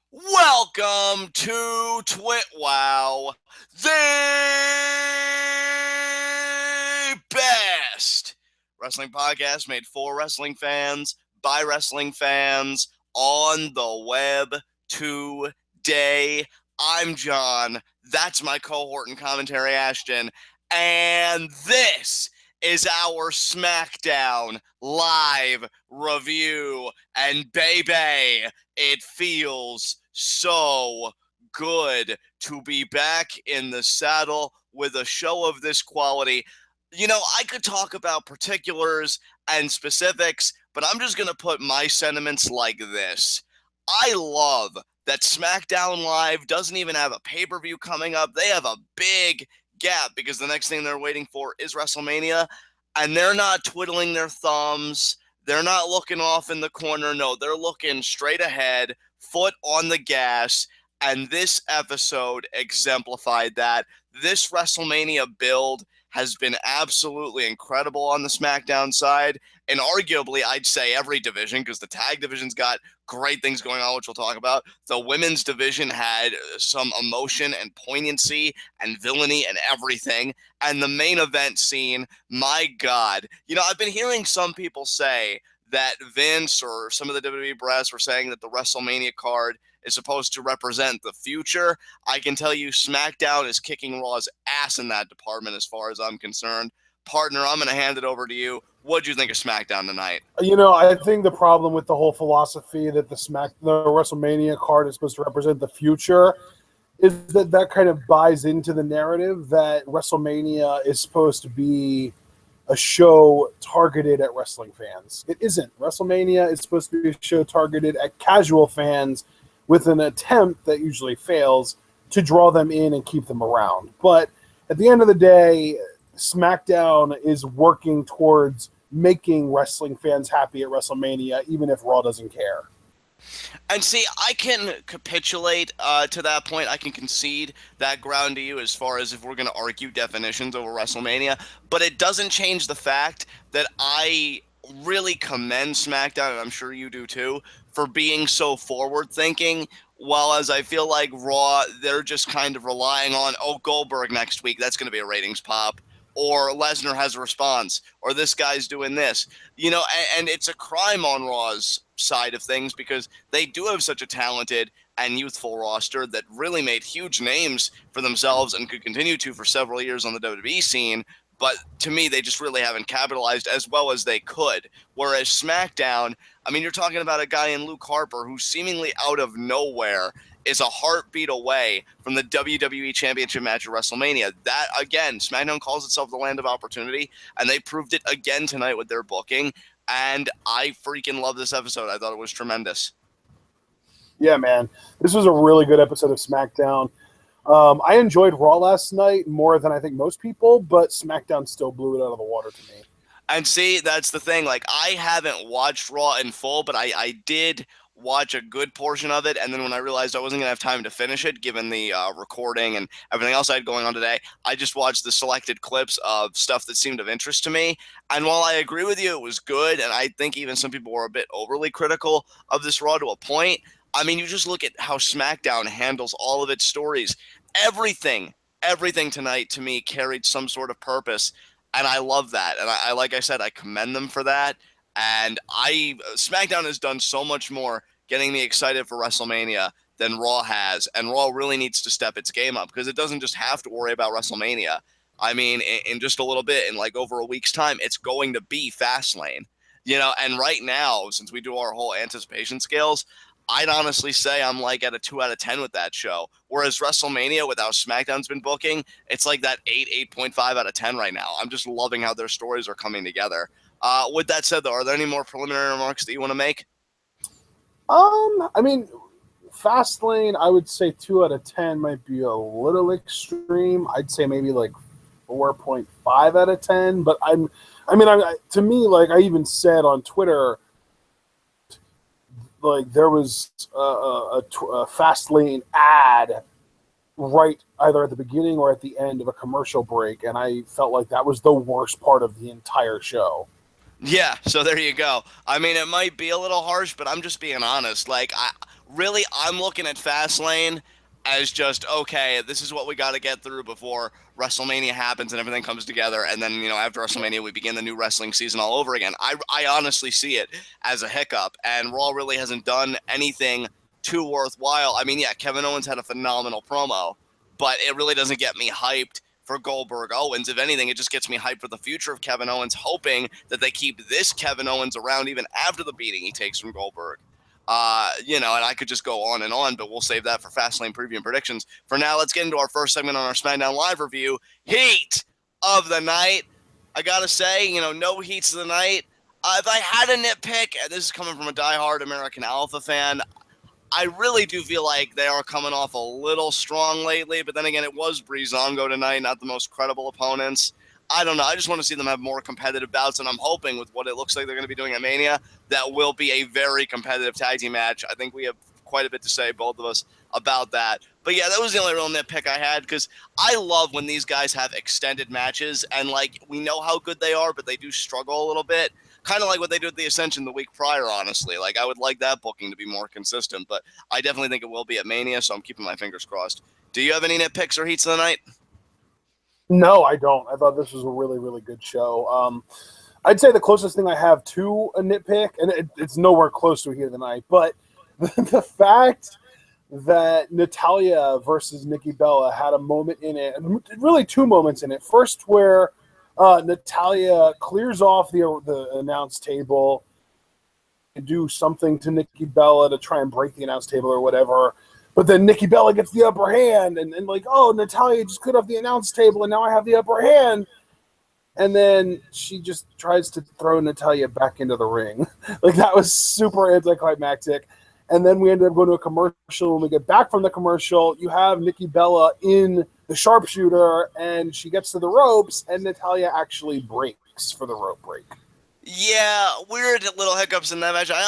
Welcome to TWitWoW, the best wrestling podcast made for wrestling fans, by wrestling fans, on the web today. I'm John. That's my cohort and commentary, Ashton. And this is our Smackdown live review. And baby, it feels so good to be back in the saddle with a show of this quality. You know, I could talk about particulars and specifics, but I'm just going to put my sentiments like this. I love that SmackDown Live doesn't even have a pay-per-view coming up. They have a big gap because the next thing they're waiting for is WrestleMania, and they're not twiddling their thumbs. They're not looking off in the corner. No, they're looking straight ahead, foot on the gas, and this episode exemplified that. This WrestleMania build has been absolutely incredible on the SmackDown side, and arguably, I'd say every division, because the tag division's got great things going on, which we'll talk about. The women's division had some emotion and poignancy and villainy and everything. And the main event scene, my God. You know, I've been hearing some people say that Vince or some of the WWE brass were saying that the WrestleMania card is supposed to represent the future. I can tell you SmackDown is kicking Raw's ass in that department as far as I'm concerned. Partner, I'm going to hand it over to you. What'd you think of SmackDown tonight? I think the problem with the whole philosophy that the WrestleMania card is supposed to represent the future is that kind of buys into the narrative that WrestleMania is supposed to be a show targeted at wrestling fans. It isn't. WrestleMania is supposed to be a show targeted at casual fans with an attempt that usually fails to draw them in and keep them around. But at the end of the day, SmackDown is working towards making wrestling fans happy at WrestleMania, even if Raw doesn't care. And see, I can capitulate to that point. I can concede that ground to you as far as if we're going to argue definitions over WrestleMania. But it doesn't change the fact that I really commend SmackDown, and I'm sure you do too, for being so forward thinking. While as I feel like Raw, they're just kind of relying on, oh, Goldberg next week, that's going to be a ratings pop. Or Lesnar has a response, or this guy's doing this, and it's a crime on Raw's side of things because they do have such a talented and youthful roster that really made huge names for themselves and could continue to for several years on the WWE scene. But to me, they just really haven't capitalized as well as they could. Whereas SmackDown, I mean, you're talking about a guy in Luke Harper who seemingly out of nowhere is a heartbeat away from the WWE Championship match at WrestleMania. That, again, SmackDown calls itself the land of opportunity, and they proved it again tonight with their booking, and I freaking love this episode. I thought it was tremendous. Yeah, man. This was a really good episode of SmackDown. I enjoyed Raw last night more than I think most people, but SmackDown still blew it out of the water to me. And see, that's the thing. Like, I haven't watched Raw in full, but I did watch a good portion of it, and then when I realized I wasn't going to have time to finish it, given the recording and everything else I had going on today, I just watched the selected clips of stuff that seemed of interest to me. And while I agree with you, it was good, and I think even some people were a bit overly critical of this Raw to a point. I mean, you just look at how SmackDown handles all of its stories. Everything tonight to me carried some sort of purpose, and I love that. And I like I said, I commend them for that. And SmackDown has done so much more getting me excited for WrestleMania than Raw has. And Raw really needs to step its game up because it doesn't just have to worry about WrestleMania. I mean, in just a little bit, in like over a week's time, it's going to be Fastlane. And right now, since we do our whole anticipation scales, I'd honestly say I'm like at a 2 out of 10 with that show. Whereas WrestleMania, with how SmackDown's been booking, it's like that 8.5 out of 10 right now. I'm just loving how their stories are coming together. With that said, though, are there any more preliminary remarks that you want to make? I mean, Fastlane, I would say 2 out of 10 might be a little extreme. I'd say maybe like 4.5 out of 10. But to me, like I even said on Twitter, like there was a Fastlane ad right either at the beginning or at the end of a commercial break, and I felt like that was the worst part of the entire show. Yeah, so there you go. I mean, it might be a little harsh, but I'm just being honest. Like, really, I'm looking at Fastlane as just, okay, this is what we got to get through before WrestleMania happens and everything comes together. And then, after WrestleMania, we begin the new wrestling season all over again. I honestly see it as a hiccup, and Raw really hasn't done anything too worthwhile. I mean, yeah, Kevin Owens had a phenomenal promo, but it really doesn't get me hyped for Goldberg Owens. If anything, it just gets me hyped for the future of Kevin Owens, hoping that they keep this Kevin Owens around even after the beating he takes from Goldberg. And I could just go on, but we'll save that for Fastlane preview and predictions. For now, let's get into our first segment on our SmackDown Live review, Heat of the Night. I gotta say, no heats of the night. If I had a nitpick, and this is coming from a diehard American Alpha fan, I really do feel like they are coming off a little strong lately, but then again, it was Breezango tonight, not the most credible opponents. I don't know. I just want to see them have more competitive bouts, and I'm hoping with what it looks like they're going to be doing at Mania, that will be a very competitive tag team match. I think we have quite a bit to say, both of us, about that. But yeah, that was the only real nitpick I had, because I love when these guys have extended matches, and we know how good they are, but they do struggle a little bit. Kind of like what they did with the Ascension the week prior, honestly. I would like that booking to be more consistent, but I definitely think it will be at Mania, so I'm keeping my fingers crossed. Do you have any nitpicks or heats of the night? No, I don't. I thought this was a really, really good show. I'd say the closest thing I have to a nitpick, and it's nowhere close to a heat of the night, but the fact that Natalya versus Nikki Bella had a moment in it, really two moments in it. First, where Natalya clears off the announce table to do something to Nikki Bella to try and break the announce table or whatever. But then Nikki Bella gets the upper hand and oh, Natalya just cleared off the announce table and now I have the upper hand. And then she just tries to throw Natalya back into the ring. That was super anticlimactic. And then we ended up going to a commercial. When we get back from the commercial, you have Nikki Bella in the sharpshooter, and she gets to the ropes, and Natalya actually breaks for the rope break. Yeah, weird little hiccups in that match. I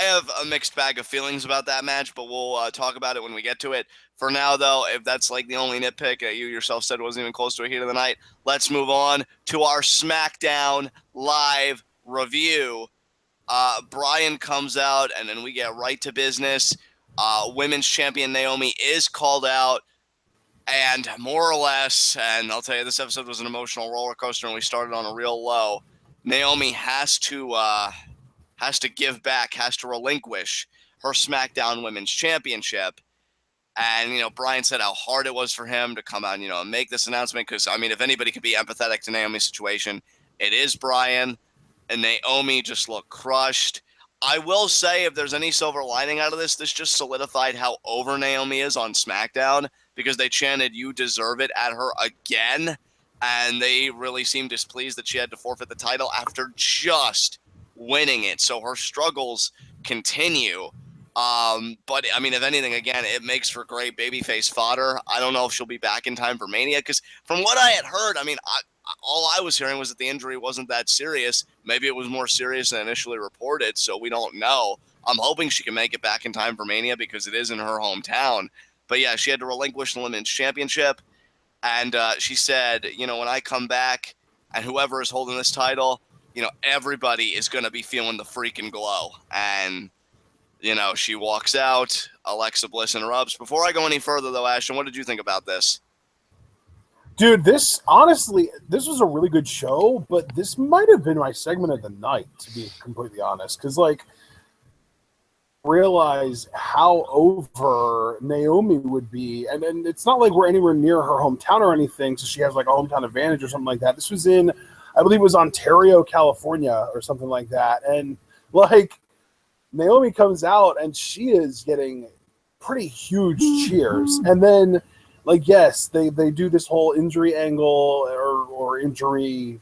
have a mixed bag of feelings about that match, but we'll talk about it when we get to it. For now, though, if that's the only nitpick that you yourself said wasn't even close to a heat of the night, let's move on to our SmackDown Live review. Brian comes out, and then we get right to business. Women's champion Naomi is called out, and more or less, and I'll tell you, this episode was an emotional roller coaster, and we started on a real low. Naomi has to give back, has to relinquish her SmackDown Women's Championship. And, Brian said how hard it was for him to come out, and make this announcement. Because, if anybody could be empathetic to Naomi's situation, it is Brian. And Naomi just looked crushed. I will say, if there's any silver lining out of this just solidified how over Naomi is on SmackDown, because they chanted, "You deserve it" at her again. And they really seemed displeased that she had to forfeit the title after just winning it. So her struggles continue. But, if anything, again, it makes for great babyface fodder. I don't know if she'll be back in time for Mania, because from what I had heard, all I was hearing was that the injury wasn't that serious. Maybe it was more serious than initially reported, so we don't know. I'm hoping she can make it back in time for Mania, because it is in her hometown. But, yeah, she had to relinquish the Women's Championship. And she said, when I come back and whoever is holding this title, everybody is going to be feeling the freaking glow. And, she walks out. Alexa Bliss interrupts. Before I go any further, though, Ashton, what did you think about this? Dude, this was a really good show, but this might have been my segment of the night, to be completely honest. Because, realize how over Naomi would be, and it's not like we're anywhere near her hometown or anything, so she has a hometown advantage or something like that. This was in, I believe it was Ontario, California or something like that, and Naomi comes out and she is getting pretty huge cheers, and then yes, they do this whole injury angle or injury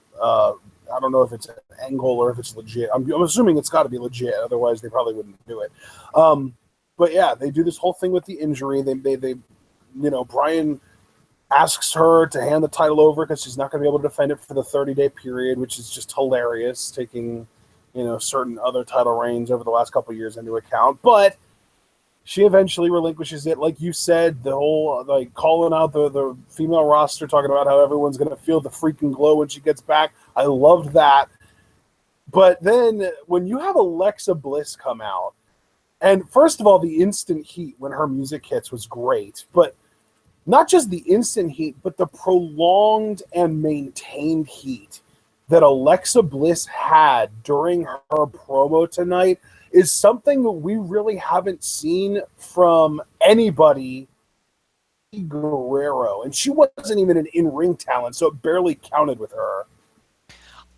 I don't know if it's an angle or if it's legit. I'm assuming it's got to be legit. Otherwise, they probably wouldn't do it. But yeah, they do this whole thing with the injury. They Brian asks her to hand the title over because she's not going to be able to defend it for the 30-day period, which is just hilarious, taking, certain other title reigns over the last couple of years into account. But she eventually relinquishes it. Like you said, the whole, calling out the female roster, talking about how everyone's going to feel the freaking glow when she gets back. I loved that. But then when you have Alexa Bliss come out And first of all, the instant heat when her music hits was great, but not just the instant heat, but the prolonged and maintained heat that Alexa Bliss had during her promo tonight is something that we really haven't seen from anybody. Guerrero, and she wasn't even an in-ring talent, so it barely counted with her.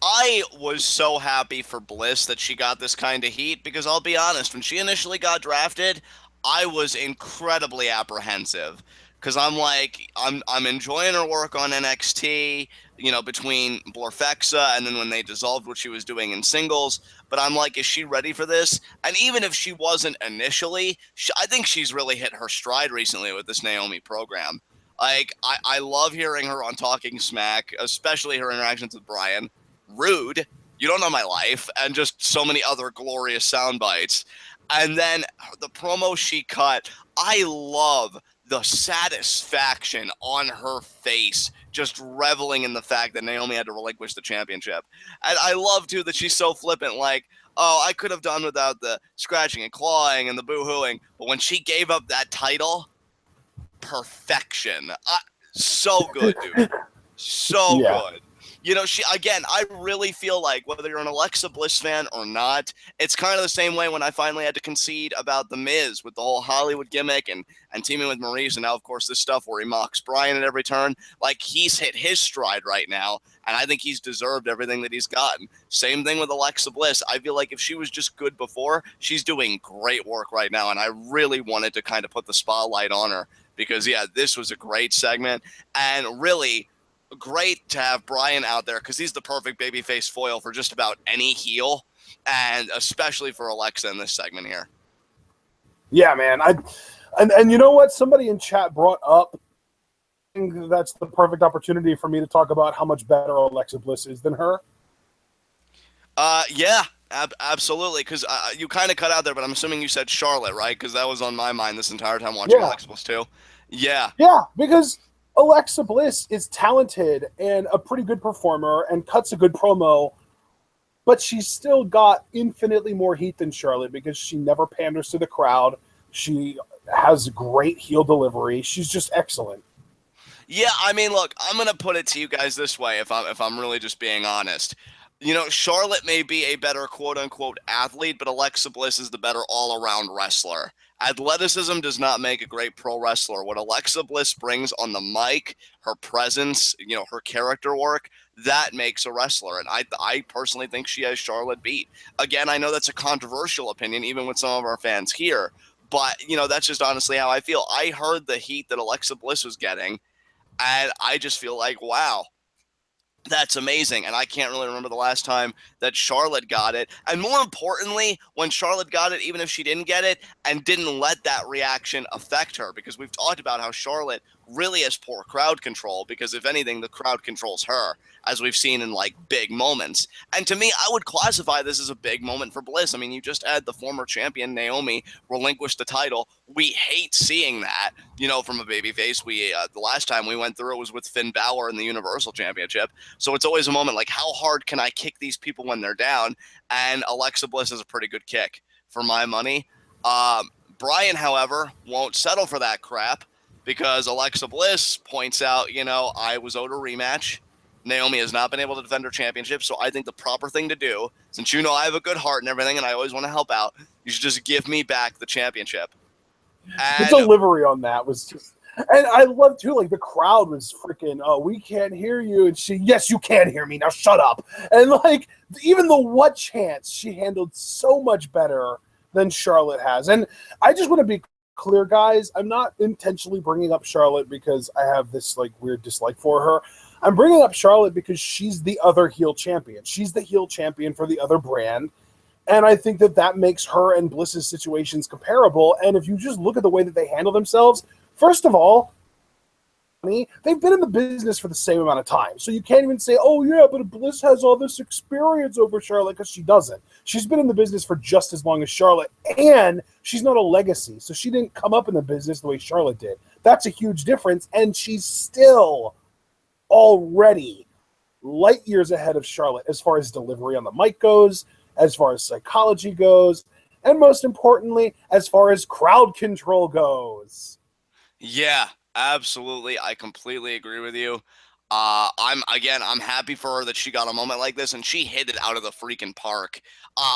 I was so happy for Bliss that she got this kind of heat because I'll be honest, when she initially got drafted, I was incredibly apprehensive because I'm like, I'm enjoying her work on NXT, you know, between Blorfexa and then when they dissolved what she was doing in singles. But I'm like, is she ready for this? And even if she wasn't initially, I think she's really hit her stride recently with this Naomi program. Like, I love hearing her on Talking Smack, especially her interactions with Brian. Rude, you don't know my life, and just so many other glorious sound bites. And then the promo she cut, I love the satisfaction on her face, just reveling in the fact that Naomi had to relinquish the championship. And I love, too, that she's so flippant, like, oh, I could have done without the scratching and clawing and the boo-hooing, but when she gave up that title, perfection. So good, dude. So good. You know, I really feel like whether you're an Alexa Bliss fan or not, it's kind of the same way when I finally had to concede about The Miz with the whole Hollywood gimmick and teaming with Maurice, and now, of course, this stuff where he mocks Bryan at every turn. Like, he's hit his stride right now, and I think he's deserved everything that he's gotten. Same thing with Alexa Bliss. I feel like if she was just good before, she's doing great work right now, and I really wanted to kind of put the spotlight on her because, yeah, this was a great segment, and really great to have Bryan out there because he's the perfect babyface foil for just about any heel, and especially for Alexa in this segment here. Yeah, man. And you know what? Somebody in chat brought up, I think that's the perfect opportunity for me to talk about how much better Alexa Bliss is than her. Yeah, absolutely. Because you kind of cut out there, but I'm assuming you said Charlotte, right? Because that was on my mind this entire time watching Alexa Bliss too. Yeah. Yeah, because Alexa Bliss is talented and a pretty good performer and cuts a good promo, but she's still got infinitely more heat than Charlotte because she never panders to the crowd. She has great heel delivery. She's just excellent. Yeah, I mean, look, I'm gonna put it to you guys this way, if I'm really just being honest. You know, Charlotte may be a better quote-unquote athlete, but Alexa Bliss is the better all-around wrestler. Athleticism does not make a great pro wrestler. What Alexa Bliss brings on the mic, her presence, you know, her character work, that makes a wrestler. And I personally think she has Charlotte beat. Again, I know that's a controversial opinion, even with some of our fans here. But, you know, that's just honestly how I feel. I heard the heat that Alexa Bliss was getting, and I just feel like, wow, that's amazing. And I can't really remember the last time that Charlotte got it. And more importantly, when Charlotte got it, even if she didn't get it, and didn't let that reaction affect her, because we've talked about how Charlotte really has poor crowd control, because if anything, the crowd controls her, as we've seen in like big moments. And to me, I would classify this as a big moment for Bliss. I mean, you just had the former champion Naomi relinquish the title. We hate seeing that, you know, from a babyface. The last time we went through it was with Finn Balor in the Universal Championship. So it's always a moment like, how hard can I kick these people when they're down? And Alexa Bliss is a pretty good kick for my money. Bryan, however, won't settle for that crap because Alexa Bliss points out, you know, I was owed a rematch. Naomi has not been able to defend her championship, so I think the proper thing to do, since you know I have a good heart and everything and I always want to help out, you should just give me back the championship. And the delivery on that was just, and I love too, like the crowd was freaking, oh, we can't hear you. And she, yes, you can hear me. Now shut up. And like, even the what chance she handled so much better than Charlotte has. And I just want to be clear, guys. I'm not intentionally bringing up Charlotte because I have this like weird dislike for her. I'm bringing up Charlotte because she's the other heel champion. She's the heel champion for the other brand. And I think that makes her and Bliss's situations comparable. And if you just look at the way that they handle themselves, first of all, they've been in the business for the same amount of time. So you can't even say, oh, yeah, but Bliss has all this experience over Charlotte, because she doesn't. She's been in the business for just as long as Charlotte, and she's not a legacy. So she didn't come up in the business the way Charlotte did. That's a huge difference, and she's still already light years ahead of Charlotte as far as delivery on the mic goes, as far as psychology goes, and most importantly, as far as crowd control goes. Yeah, absolutely. I completely agree with you. I'm happy for her that she got a moment like this and she hit it out of the freaking park,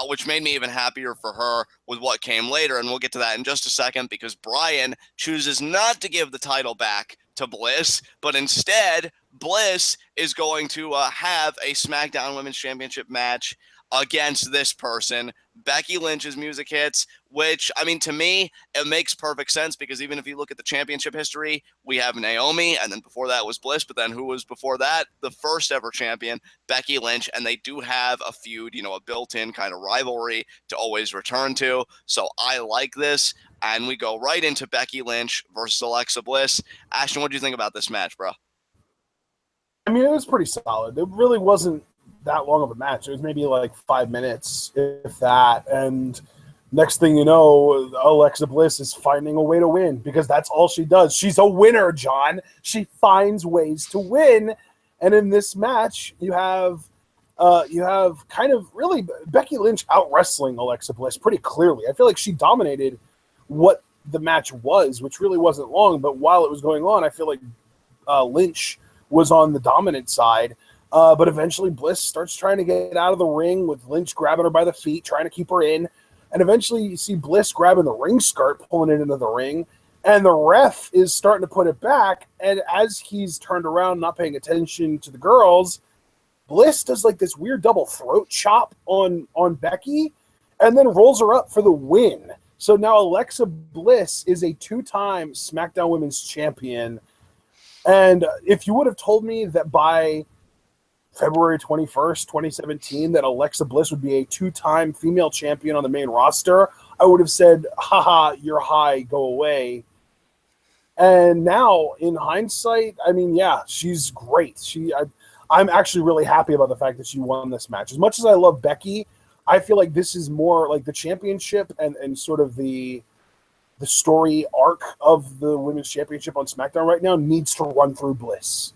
which made me even happier for her with what came later. And we'll get to that in just a second because Brian chooses not to give the title back to Bliss, but instead, Bliss is going to have a SmackDown Women's Championship match against this person. Becky Lynch's music hits, which, I mean, to me, it makes perfect sense because even if you look at the championship history, we have Naomi, and then before that was Bliss, but then who was before that? The first ever champion, Becky Lynch, and they do have a feud, a built-in kind of rivalry to always return to. So I like this, and we go right into Becky Lynch versus Alexa Bliss. Ashton, what do you think about this match, bro? I mean, it was pretty solid. It really wasn't that long of a match. It was maybe like 5 minutes, if that. And next thing you know, Alexa Bliss is finding a way to win because that's all she does. She's a winner, John. She finds ways to win. And in this match, you have kind of really Becky Lynch out wrestling Alexa Bliss pretty clearly. I feel like she dominated what the match was, which really wasn't long. But while it was going on, I feel like Lynch was on the dominant side. But eventually Bliss starts trying to get out of the ring with Lynch grabbing her by the feet, trying to keep her in. And eventually you see Bliss grabbing the ring skirt, pulling it into the ring. And the ref is starting to put it back. And as he's turned around, not paying attention to the girls, Bliss does like this weird double throat chop on Becky and then rolls her up for the win. So now Alexa Bliss is a 2-time SmackDown Women's Champion. And if you would have told me that by February 21st, 2017, that Alexa Bliss would be a 2-time female champion on the main roster, I would have said, haha, you're high, go away. And now, in hindsight, I mean, yeah, she's great. I'm actually really happy about the fact that she won this match. As much as I love Becky, I feel like this is more like the championship and sort of the story arc of the Women's Championship on SmackDown right now needs to run through Bliss.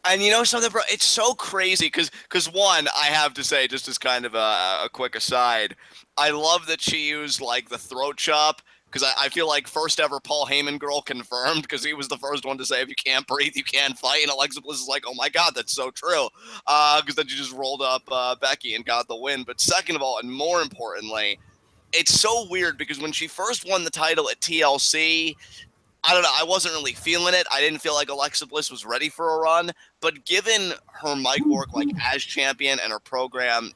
And you know something, bro? It's so crazy because one, I have to say, just as kind of a quick aside, I love that she used like the throat chop because I feel like first ever Paul Heyman girl confirmed because he was the first one to say if you can't breathe, you can't fight. And Alexa Bliss is like, oh my God, that's so true. Because then she just rolled up Becky and got the win. But second of all, and more importantly, it's so weird because when she first won the title at TLC, I don't know. I wasn't really feeling it. I didn't feel like Alexa Bliss was ready for a run. But given her mic work, like as champion, and her program,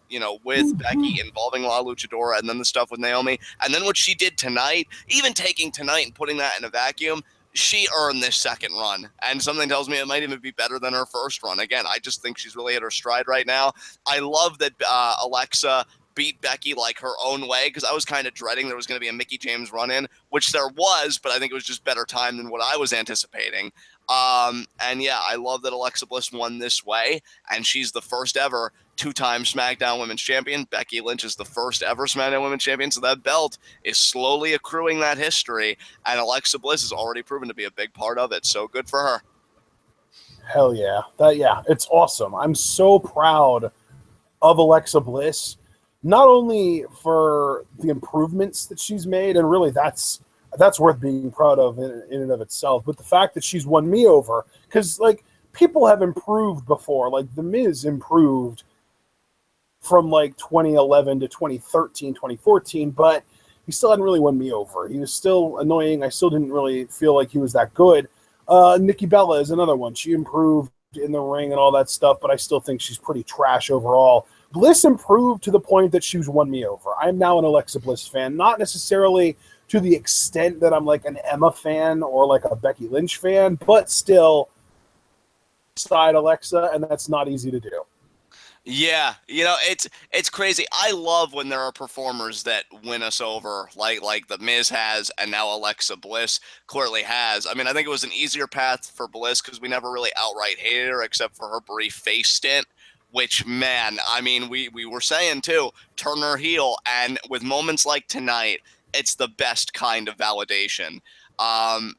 with Becky involving La Luchadora, and then the stuff with Naomi, and then what she did tonight, even taking tonight and putting that in a vacuum, she earned this second run. And something tells me it might even be better than her first run. Again, I just think she's really hit her stride right now. I love that Alexa beat Becky like her own way because I was kind of dreading there was going to be a Mickie James run-in, which there was, but I think it was just better time than what I was anticipating. And yeah, I love that Alexa Bliss won this way, and she's the first ever 2-time SmackDown Women's Champion. Becky Lynch is the first ever SmackDown Women's Champion, so that belt is slowly accruing that history, and Alexa Bliss has already proven to be a big part of it, so good for her. Hell yeah. It's awesome. I'm so proud of Alexa Bliss. Not only for the improvements that she's made, and really that's worth being proud of in and of itself, but the fact that she's won me over, because like people have improved before, like The Miz improved from like 2011 to 2013, 2014, but he still hadn't really won me over. He was still annoying. I still didn't really feel like he was that good. Nikki Bella is another one. She improved in the ring and all that stuff, but I still think she's pretty trash overall. Bliss improved to the point that she's won me over. I'm now an Alexa Bliss fan, not necessarily to the extent that I'm like an Emma fan or like a Becky Lynch fan, but still side Alexa, and that's not easy to do. Yeah, it's crazy. I love when there are performers that win us over, like The Miz has, and now Alexa Bliss clearly has. I mean, I think it was an easier path for Bliss because we never really outright hated her except for her brief face stint. Which, man, I mean, we were saying, too, turn her heel. And with moments like tonight, it's the best kind of validation.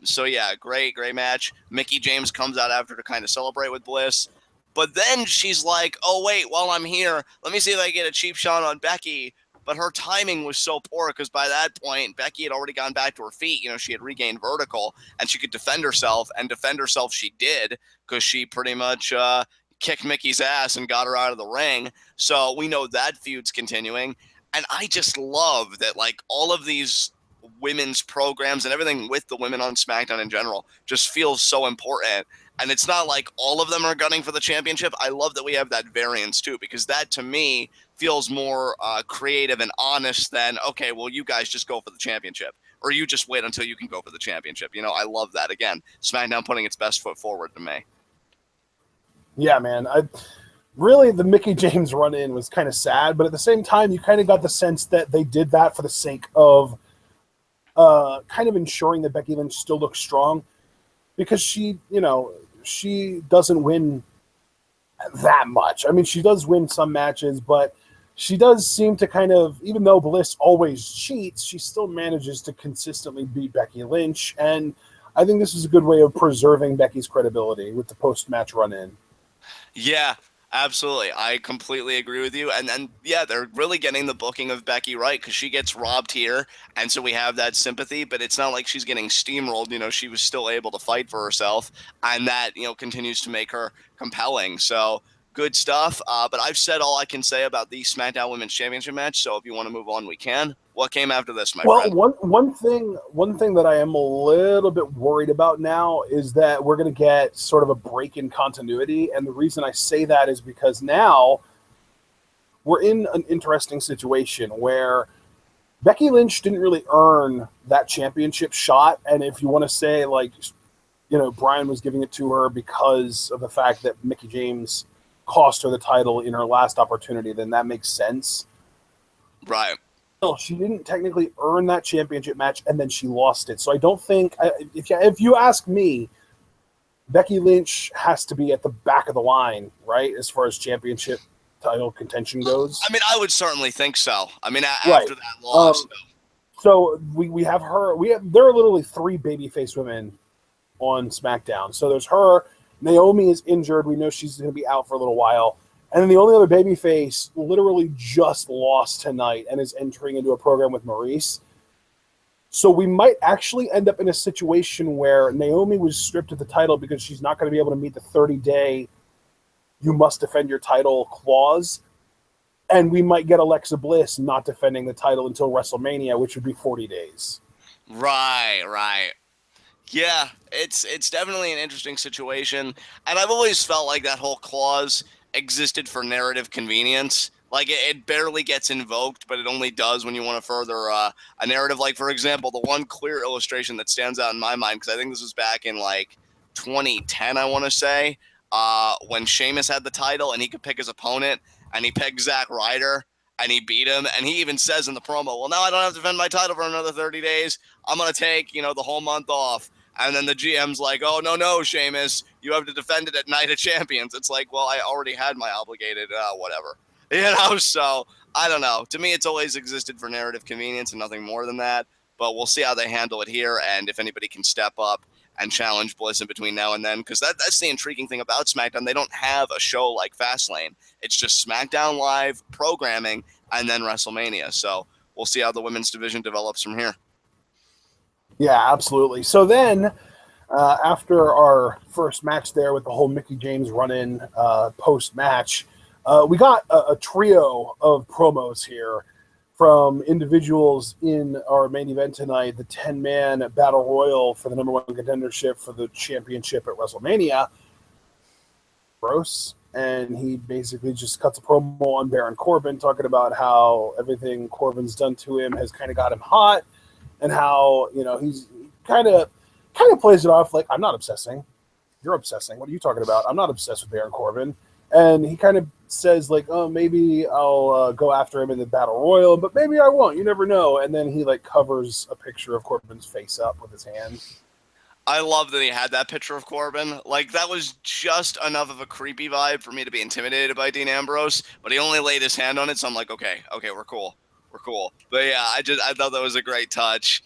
So, yeah, great match. Mickie James comes out after to kind of celebrate with Bliss. But then she's like, oh, wait, while I'm here, let me see if I get a cheap shot on Becky. but her timing was so poor because by that point, Becky had already gone back to her feet. She had regained vertical and she could defend herself, and defend herself she did because she pretty much kicked Mickey's ass and got her out of the ring. So we know that feud's continuing. And I just love that, like, all of these women's programs and everything with the women on SmackDown in general just feels so important. And it's not like all of them are gunning for the championship. I love that we have that variance too, because that to me feels more creative and honest than, okay, well, you guys just go for the championship, or you just wait until you can go for the championship. I love that. Again, SmackDown putting its best foot forward to me. Yeah, man. Really, the Mickie James run-in was kind of sad, but at the same time, you kind of got the sense that they did that for the sake of kind of ensuring that Becky Lynch still looks strong, because she doesn't win that much. I mean, she does win some matches, but she does seem to kind of, even though Bliss always cheats, she still manages to consistently beat Becky Lynch, and I think this is a good way of preserving Becky's credibility with the post-match run-in. Yeah, absolutely. I completely agree with you. And yeah, they're really getting the booking of Becky right, because she gets robbed here. And so we have that sympathy, but it's not like she's getting steamrolled. She was still able to fight for herself. And that, continues to make her compelling. So good stuff. But I've said all I can say about the SmackDown Women's Championship match. So if you want to move on, we can. What came after this, my friend? Well, one thing that I am a little bit worried about now is that we're going to get sort of a break in continuity, and the reason I say that is because now we're in an interesting situation where Becky Lynch didn't really earn that championship shot, and if you want to say, like, Bryan was giving it to her because of the fact that Mickie James cost her the title in her last opportunity, then that makes sense. Right. She didn't technically earn that championship match, and then she lost it. So I don't think, if you ask me, Becky Lynch has to be at the back of the line, right, as far as championship title contention goes. I mean, I would certainly think so. I mean, right. After that loss. So we have her. There are literally 3 babyface women on SmackDown. So there's her. Naomi is injured. We know she's going to be out for a little while. And then the only other babyface literally just lost tonight and is entering into a program with Maurice. So we might actually end up in a situation where Naomi was stripped of the title because she's not going to be able to meet the 30-day you must defend your title clause. And we might get Alexa Bliss not defending the title until WrestleMania, which would be 40 days. Right. Yeah, it's definitely an interesting situation. And I've always felt like that whole clause existed for narrative convenience. Like, it barely gets invoked, but it only does when you want to further a narrative. Like, for example, the one clear illustration that stands out in my mind, because I think this was back in, like, 2010, I want to say, when Sheamus had the title and he could pick his opponent, and he picked Zack Ryder, and he beat him, and he even says in the promo, well, now I don't have to defend my title for another 30 days. I'm going to take, the whole month off. And then the GM's like, oh, no, Sheamus, you have to defend it at Night of Champions. It's like, well, I already had my obligated whatever. So I don't know. To me, it's always existed for narrative convenience and nothing more than that. But we'll see how they handle it here, and if anybody can step up and challenge Bliss in between now and then, because that's the intriguing thing about SmackDown. They don't have a show like Fastlane. It's just SmackDown Live programming and then WrestleMania. So we'll see how the women's division develops from here. Yeah, absolutely. So then, after our first match there with the whole Mickie James run-in post-match, we got a trio of promos here from individuals in our main event tonight, the 10-man Battle Royal for the number 1 contendership for the championship at WrestleMania. Gross. And he basically just cuts a promo on Baron Corbin, talking about how everything Corbin's done to him has kind of got him hot, and how, he's kind of plays it off like, I'm not obsessing. You're obsessing. What are you talking about? I'm not obsessed with Baron Corbin. And he kind of says, like, oh, maybe I'll go after him in the Battle Royal, but maybe I won't. You never know. And then he, like, covers a picture of Corbin's face up with his hand. I love that he had that picture of Corbin. Like, that was just enough of a creepy vibe for me to be intimidated by Dean Ambrose, but he only laid his hand on it, so I'm like, okay, we're cool. But yeah, I thought that was a great touch.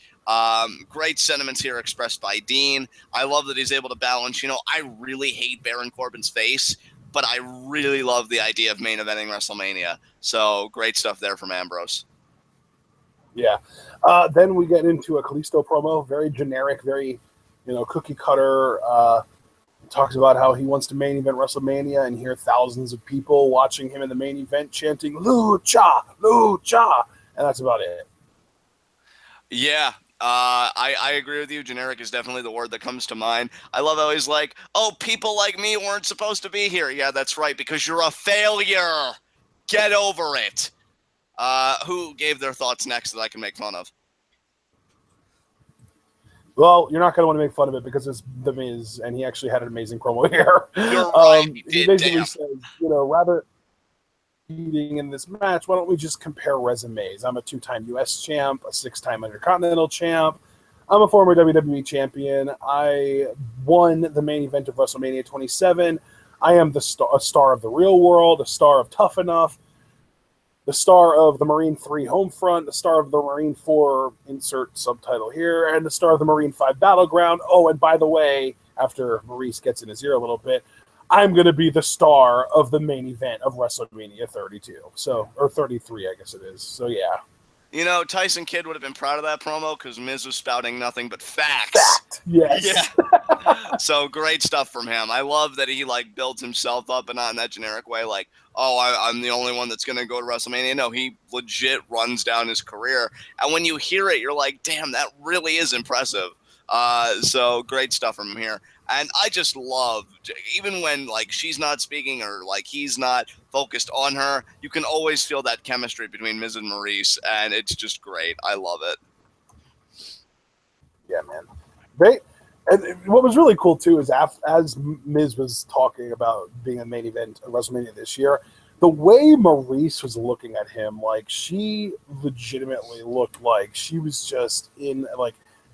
Great sentiments here expressed by Dean. I love that he's able to balance, I really hate Baron Corbin's face, but I really love the idea of main eventing WrestleMania. So great stuff there from Ambrose. Yeah. Then we get into a Kalisto promo, very generic, very, cookie cutter. Talks about how he wants to main event WrestleMania and hear thousands of people watching him in the main event chanting "Lucha, Lucha," and that's about it. Yeah, I agree with you. Generic is definitely the word that comes to mind. I love how he's like, oh, people like me weren't supposed to be here. Yeah, that's right, because you're a failure. Get over it. Who gave their thoughts next that I can make fun of? Well, you're not going to want to make fun of it because it's The Miz, and he actually had an amazing promo here. You're right, he basically says, rather competing in this match, why don't we just compare resumes? I'm a 2-time U.S. champ, a 6-time Intercontinental champ. I'm a former WWE champion. I won the main event of WrestleMania 27. I am a star of the real world, a star of Tough Enough, the star of the Marine 3 Homefront, the star of the Marine 4 insert subtitle here, and the star of the Marine 5 Battleground. Oh, and by the way, after Maurice gets in his ear a little bit, I'm going to be the star of the main event of WrestleMania 32. Or 33, I guess it is. So, yeah. Tyson Kidd would have been proud of that promo because Miz was spouting nothing but facts. Fact, yes. Yeah. So great stuff from him. I love that he builds himself up, but not in that generic way. I'm the only one that's going to go to WrestleMania. No, he legit runs down his career. And when you hear it, you're like, damn, that really is impressive. So great stuff from him here. And I just love, even when she's not speaking or he's not focused on her, you can always feel that chemistry between Miz and Maurice, and it's just great. I love it. Yeah, man. And what was really cool too is as Miz was talking about being a main event at WrestleMania this year, the way Maurice was looking at him, she legitimately looked like she was just in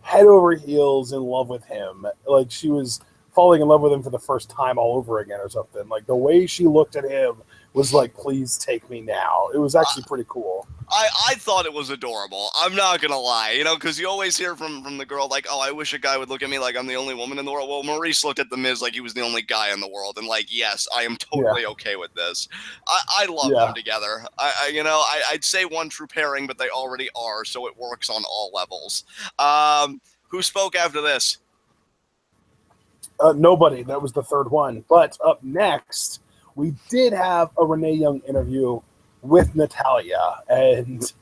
head over heels in love with him. She was falling in love with him for the first time all over again or something. The way she looked at him was please take me now. It was actually pretty cool. I thought it was adorable. I'm not going to lie, because you always hear from the girl, oh, I wish a guy would look at me like I'm the only woman in the world. Well, Maurice looked at The Miz like he was the only guy in the world. And yes, I am totally okay with this. I love them together. I'd say one true pairing, but they already are. So it works on all levels. Who spoke after this? Nobody. That was the third one. But up next, we did have a Renee Young interview with Natalya, and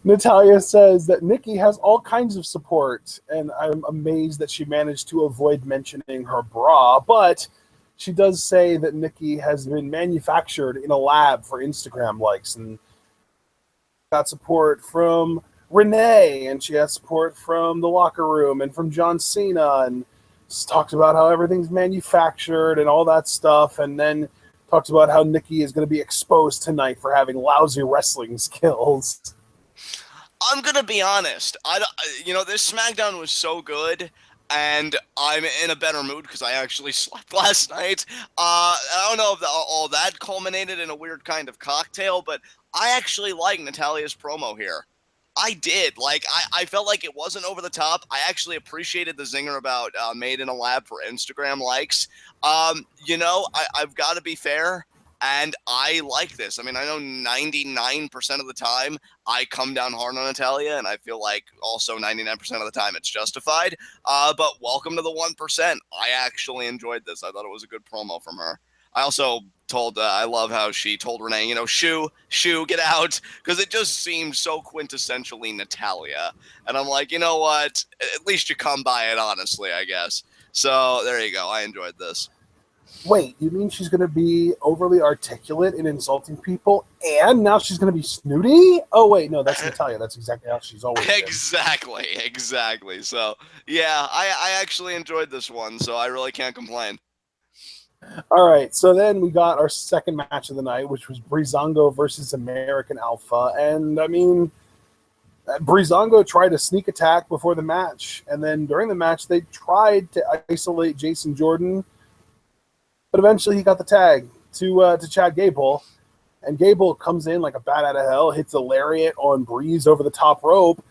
Natalya says that Nikki has all kinds of support, and I'm amazed that she managed to avoid mentioning her bra, but she does say that Nikki has been manufactured in a lab for Instagram likes, and got support from Renee, and she has support from the locker room and from John Cena, and talks about how everything's manufactured and all that stuff, and then talks about how Nikki is going to be exposed tonight for having lousy wrestling skills. I'm going to be honest. This SmackDown was so good, and I'm in a better mood because I actually slept last night. I don't know if all that culminated in a weird kind of cocktail, but I actually like Natalya's promo here. I did. I felt like it wasn't over the top. I actually appreciated the zinger about made in a lab for Instagram likes. I've got to be fair, and I like this. I mean, I know 99% of the time I come down hard on Natalya, and I feel like also 99% of the time it's justified. But welcome to the 1%. I actually enjoyed this. I thought it was a good promo from her. I also I love how she told Renee, shoo, get out, because it just seemed so quintessentially Natalya. And I'm like, you know what? At least you come by it honestly, I guess. So there you go. I enjoyed this. Wait, you mean she's going to be overly articulate in insulting people, and now she's going to be snooty? Oh, wait, no, that's Natalya. That's exactly how she's always been. Exactly. So, yeah, I actually enjoyed this one, so I really can't complain. All right, so then we got our second match of the night, which was Breezango versus American Alpha. And, I mean, Breezango tried a sneak attack before the match, and then during the match, they tried to isolate Jason Jordan, but eventually he got the tag to Chad Gable, and Gable comes in like a bat out of hell, hits a lariat on Breeze over the top rope,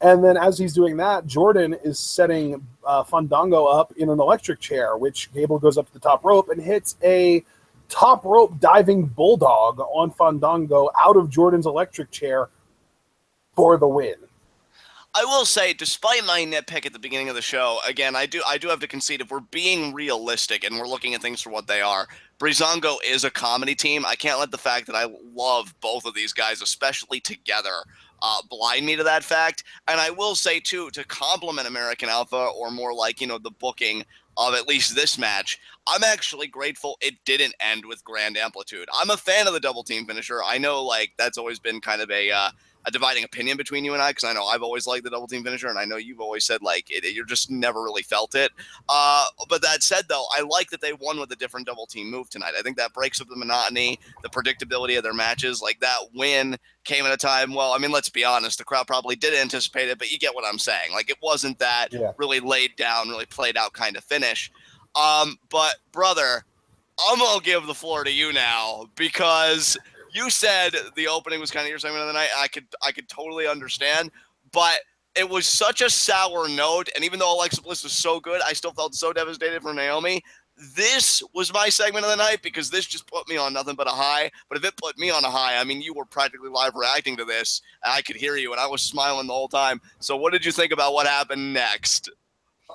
and then as he's doing that, Jordan is setting Fandango up in an electric chair, which Gable goes up to the top rope and hits a top rope diving bulldog on Fandango out of Jordan's electric chair for the win. I will say, despite my nitpick at the beginning of the show, again, I do have to concede, if we're being realistic and we're looking at things for what they are, Breezango is a comedy team. I can't let the fact that I love both of these guys, especially together, blind me to that fact. And I will say, too, to compliment American Alpha, or more like, the booking of at least this match, I'm actually grateful it didn't end with grand amplitude. I'm a fan of the double team finisher. I know, that's always been kind of a dividing opinion between you and I, because I know I've always liked the double team finisher, and I know you've always said you're just never really felt it. But that said, though, I like that they won with a different double team move tonight. I think that breaks up the monotony, the predictability of their matches. That win came at a time, well, I mean, let's be honest, the crowd probably did anticipate it, but you get what I'm saying. It wasn't that really laid down, really played out kind of finish. But brother, I'm gonna give the floor to you now, because you said the opening was kind of your segment of the night. I could totally understand, but it was such a sour note, and even though Alexa Bliss was so good, I still felt so devastated for Naomi. This was my segment of the night, because this just put me on nothing but a high. But if it put me on a high, I mean, you were practically live reacting to this, and I could hear you, and I was smiling the whole time. So what did you think about what happened next?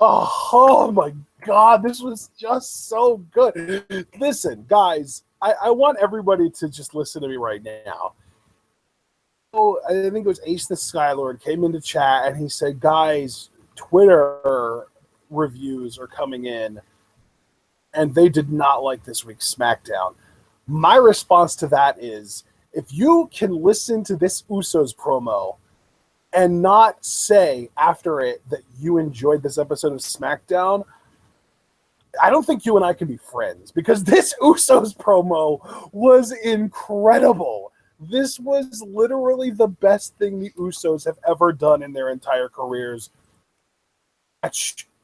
Oh my God, this was just so good. Listen, guys, I want everybody to just listen to me right now. So I think it was Ace the Skylord came into chat and he said, guys, Twitter reviews are coming in and they did not like this week's SmackDown. My response to that is, if you can listen to this Usos promo and not say after it that you enjoyed this episode of SmackDown, I don't think you and I can be friends, because this Usos promo was incredible. This was literally the best thing the Usos have ever done in their entire careers.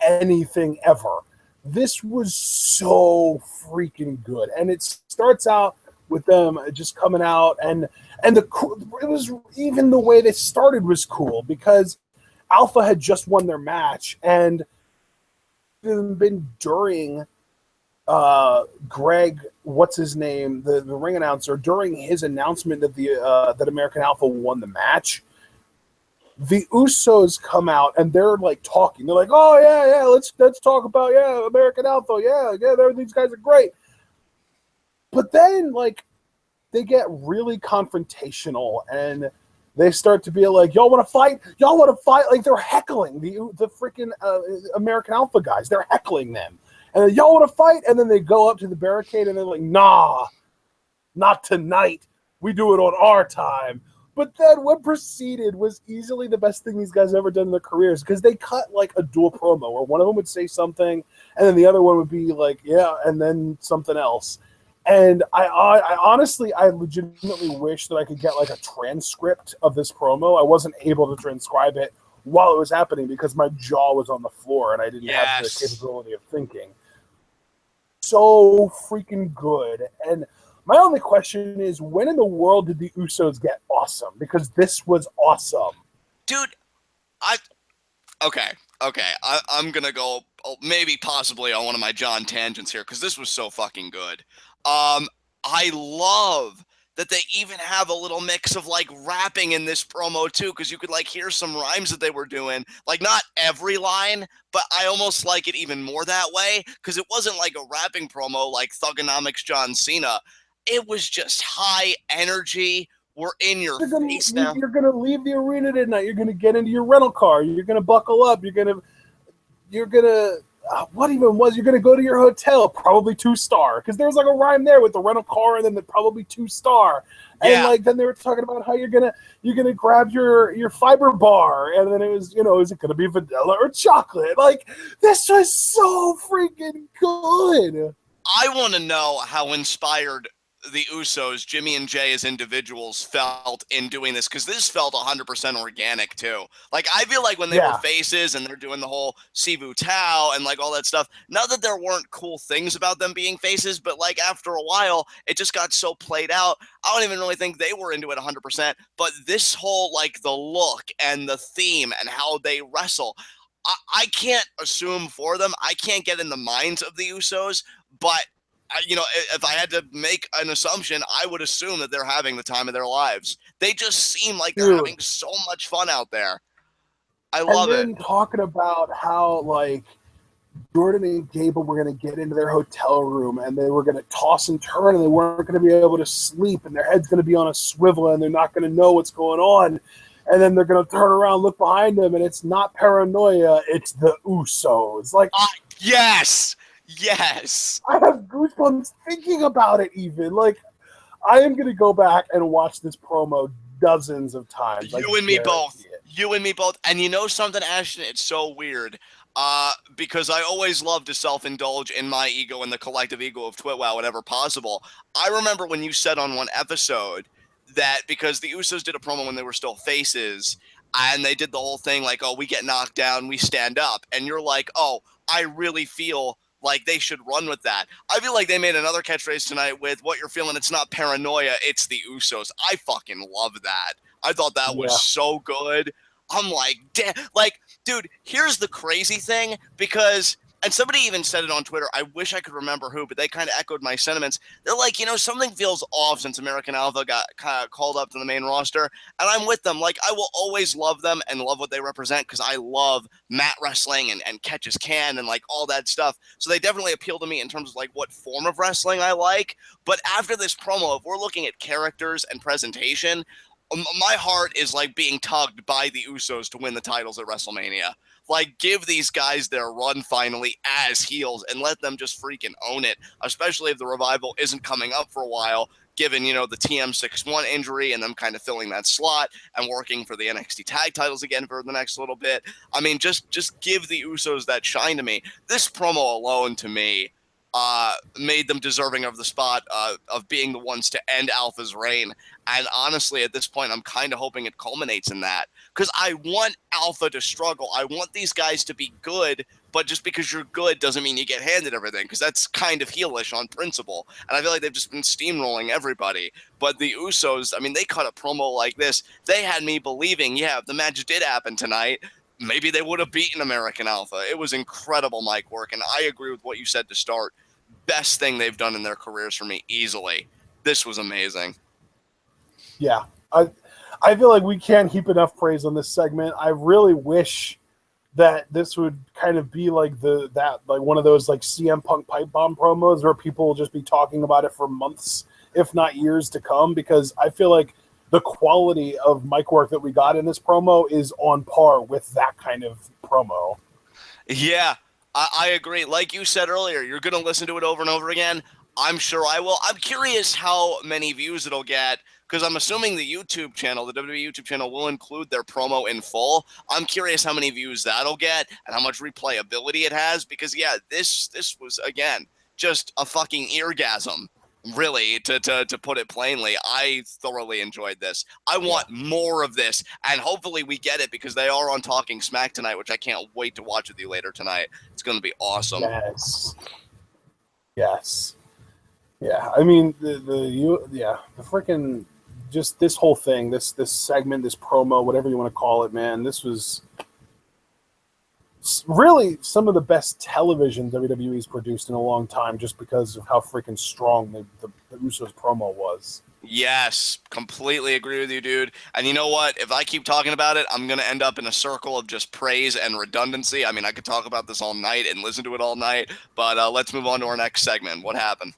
Anything ever. This was so freaking good. And it starts out with them just coming out, and it was, even the way they started was cool, because Alpha had just won their match, and been during Greg, what's his name, the ring announcer, during his announcement that that American Alpha won the match, the Usos come out and they're talking. They're like, "Oh yeah, let's talk about American Alpha, these guys are great." But then they get really confrontational and they start to be like, "Y'all want to fight? Y'all want to fight?" They're heckling the freaking American Alpha guys. They're heckling them. And then, "Y'all want to fight?" And then they go up to the barricade and they're like, "Nah, not tonight. We do it on our time." But then what proceeded was easily the best thing these guys have ever done in their careers, because they cut a dual promo where one of them would say something and then the other one would be and then something else. And I honestly, I legitimately wish that I could get a transcript of this promo. I wasn't able to transcribe it while it was happening because my jaw was on the floor and I didn't have the capability of thinking. So freaking good. And my only question is, when in the world did the Usos get awesome? Because this was awesome. Dude, I'm going to go maybe possibly on one of my John tangents here, because this was so fucking good. I love that they even have a little mix of rapping in this promo too, because you could hear some rhymes that they were doing. Not every line, but I almost like it even more that way, because it wasn't a rapping promo like Thugonomics John Cena. It was just high energy. We're in your face now. You're gonna leave the arena tonight. You're gonna get into your rental car. You're gonna buckle up. You're gonna what even was, you're going to go to your hotel, probably 2-star, because there's a rhyme there with the rental car and then probably 2-star. And then they were talking about how you're gonna grab your fiber bar, and then it was, is it gonna be vanilla or chocolate? This was so freaking good. I want to know how inspired the Usos, Jimmy and Jay as individuals, felt in doing this, because this felt 100% organic too. I feel when they were faces and they're doing the whole Sivu Tao and all that stuff, not that there weren't cool things about them being faces, but after a while it just got so played out. I don't even really think they were into it 100%, but this whole the look and the theme and how they wrestle, I can't assume for them. I can't get in the minds of the Usos, but if I had to make an assumption, I would assume that they're having the time of their lives. They just seem like they're having so much fun out there. I love it. And then talking about how, like, Jordan and Gable were going to get into their hotel room and they were going to toss and turn and they weren't going to be able to sleep and their head's going to be on a swivel and they're not going to know what's going on. And then they're going to turn around, look behind them, and it's not paranoia, it's the Usos. Like, yes! Yes! I have goosebumps thinking about it even. Like, I am going to go back and watch this promo dozens of times. You and me both. You and me both. And you know something, Ashton? It's so weird. Because I always love to self-indulge in my ego and the collective ego of TWitWoW whenever possible. I remember when you said on one episode that because the Usos did a promo when they were still faces, and they did the whole thing like, oh, we get knocked down, we stand up. And you're like, oh, I really feel like they should run with that. I feel like they made another catchphrase tonight with what you're feeling. It's not paranoia, it's the Usos. I fucking love that. I thought that was so good. I'm like, dude, here's the crazy thing, because, and somebody even said it on Twitter, I wish I could remember who, but they kind of echoed my sentiments. They're like, something feels off since American Alpha got kind of called up to the main roster, and I'm with them. Like, I will always love them and love what they represent, because I love mat wrestling and catch as can and, like, all that stuff. So they definitely appeal to me in terms of, like, what form of wrestling I like. But after this promo, if we're looking at characters and presentation, my heart is like being tugged by the Usos to win the titles at WrestleMania. Like, give these guys their run finally as heels and let them just freaking own it, especially if the Revival isn't coming up for a while, given, the TM61 injury and them kind of filling that slot and working for the NXT tag titles again for the next little bit. I mean, just give the Usos that shine to me. This promo alone, to me, made them deserving of the spot of being the ones to end Alpha's reign. And honestly, at this point, I'm kind of hoping it culminates in that, because I want Alpha to struggle. I want these guys to be good, but just because you're good doesn't mean you get handed everything, because that's kind of heelish on principle. And I feel like they've just been steamrolling everybody. But the Usos, I mean, they cut a promo like this. They had me believing, yeah, if the match did happen tonight, maybe they would have beaten American Alpha. It was incredible mic work, and I agree with what you said to start. Best thing they've done in their careers for me, easily. This was amazing. Yeah, I feel like we can't heap enough praise on this segment. I really wish that this would kind of be like one of those like CM Punk pipe bomb promos where people will just be talking about it for months, if not years to come, because I feel like the quality of mic work that we got in this promo is on par with that kind of promo. Yeah, I agree. Like you said earlier, you're going to listen to it over and over again. I'm sure I will. I'm curious how many views it'll get, because I'm assuming the YouTube channel, the WWE YouTube channel, will include their promo in full. I'm curious how many views that'll get and how much replayability it has, because, yeah, this was, again, just a fucking eargasm. Really, to put it plainly, I thoroughly enjoyed this. I want more of this, and hopefully we get it, because they are on Talking Smack tonight, which I can't wait to watch with you later tonight. It's going to be awesome. Yes. Yeah, I mean, the freaking, just this whole thing, this segment, this promo, whatever you want to call it, man, this was really some of the best television WWE's produced in a long time, just because of how freaking strong the Usos promo was. Yes, completely agree with you, dude. And you know what? If I keep talking about it, I'm going to end up in a circle of just praise and redundancy. I mean, I could talk about this all night and listen to it all night, but let's move on to our next segment. What happened?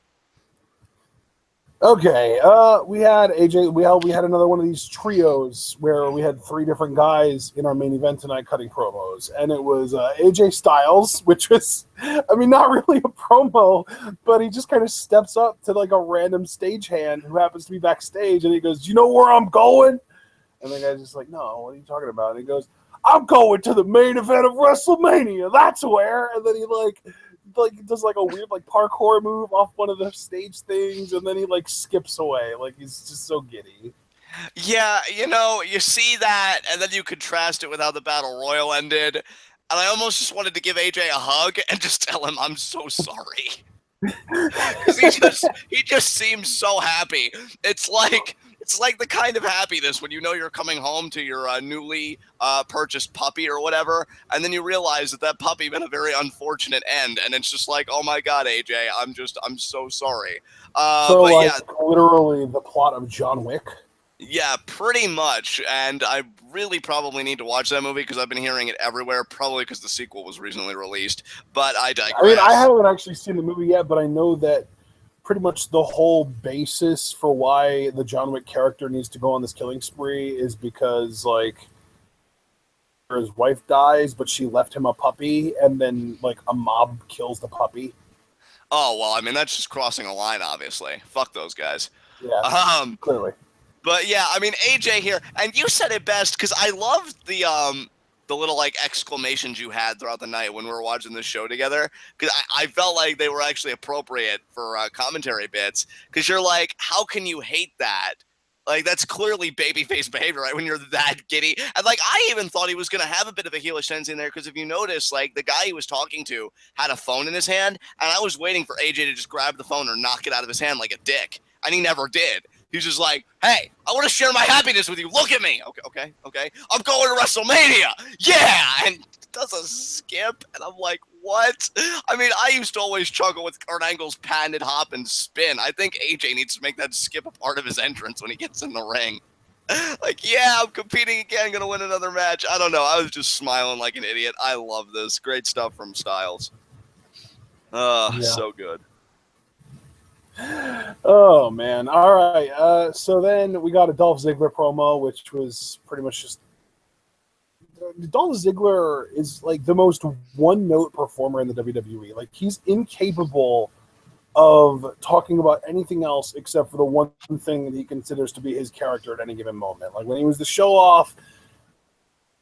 Okay, we had AJ. We had another one of these trios where we had three different guys in our main event tonight cutting promos, and it was AJ Styles, which was, I mean, not really a promo, but he just kind of steps up to like a random stagehand who happens to be backstage, and he goes, "You know where I'm going?" And the guy's just like, "No, what are you talking about?" And he goes, "I'm going to the main event of WrestleMania. That's where." And then he does like a weird like parkour move off one of the stage things, and then he like skips away. Like, he's just so giddy. Yeah, you see that, and then you contrast it with how the Battle Royal ended, and I almost just wanted to give AJ a hug and just tell him I'm so sorry. Because he just seems so happy. It's like It's like the kind of happiness when you know you're coming home to your newly purchased puppy or whatever, and then you realize that puppy met a very unfortunate end, and it's just like, oh my God, AJ, I'm so sorry. So, But like, yeah, literally the plot of John Wick. yeah, pretty much. And I really probably need to watch that movie because I've been hearing it everywhere, probably because the sequel was recently released. But I I mean, I digress. haven't actually seen the movie yet, but I know that pretty much the whole basis for why the John Wick character needs to go on this killing spree is because, like, his wife dies, but she left him a puppy, and then, like, a mob kills the puppy. Oh, well, I mean, that's just crossing a line, obviously. Fuck those guys. Yeah, Um, clearly. But yeah, I mean AJ here, and you said it best because I loved the little like exclamations you had throughout the night when we were watching this show together. Because I felt like they were actually appropriate for commentary bits. Because you're like, how can you hate that? Like that's clearly babyface behavior, right? When you're that giddy, and like I even thought he was gonna have a bit of a heelish sense in there because if you notice, like the guy he was talking to had a phone in his hand, and I was waiting for AJ to just grab the phone or knock it out of his hand like a dick, and he never did. He's just like, hey, I want to share my happiness with you. Look at me. Okay. I'm going to WrestleMania. Yeah. And does a skip. And I'm like, what? I mean, I used to always chuckle with Kurt Angle's patented hop and spin. I think AJ needs to make that skip a part of his entrance when he gets in the ring. Like, yeah, I'm competing again. Going to win another match. I don't know. I was just smiling like an idiot. I love this. Great stuff from Styles. So good. Oh man! All right. So then we got a Dolph Ziggler promo, which was pretty much just Dolph Ziggler is like the most one-note performer in the WWE. Like he's incapable of talking about anything else except for the one thing that he considers to be his character at any given moment. Like when he was the show-off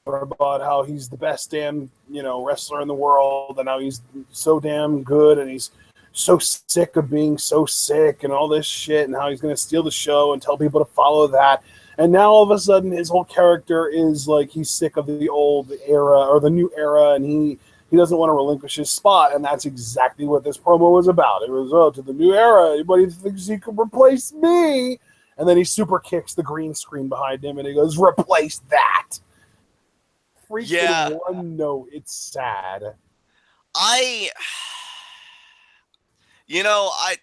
about how he's the best damn wrestler in the world, and how he's so damn good, and he's so sick of being so sick and all this shit, and how he's going to steal the show and tell people to follow that. And now all of a sudden his whole character is like he's sick of the old era or the new era, and he doesn't want to relinquish his spot. And that's exactly what this promo was about. It was, to the new era, anybody thinks he can replace me? And then he super kicks the green screen behind him and he goes, replace that. Freaking one note. It's sad.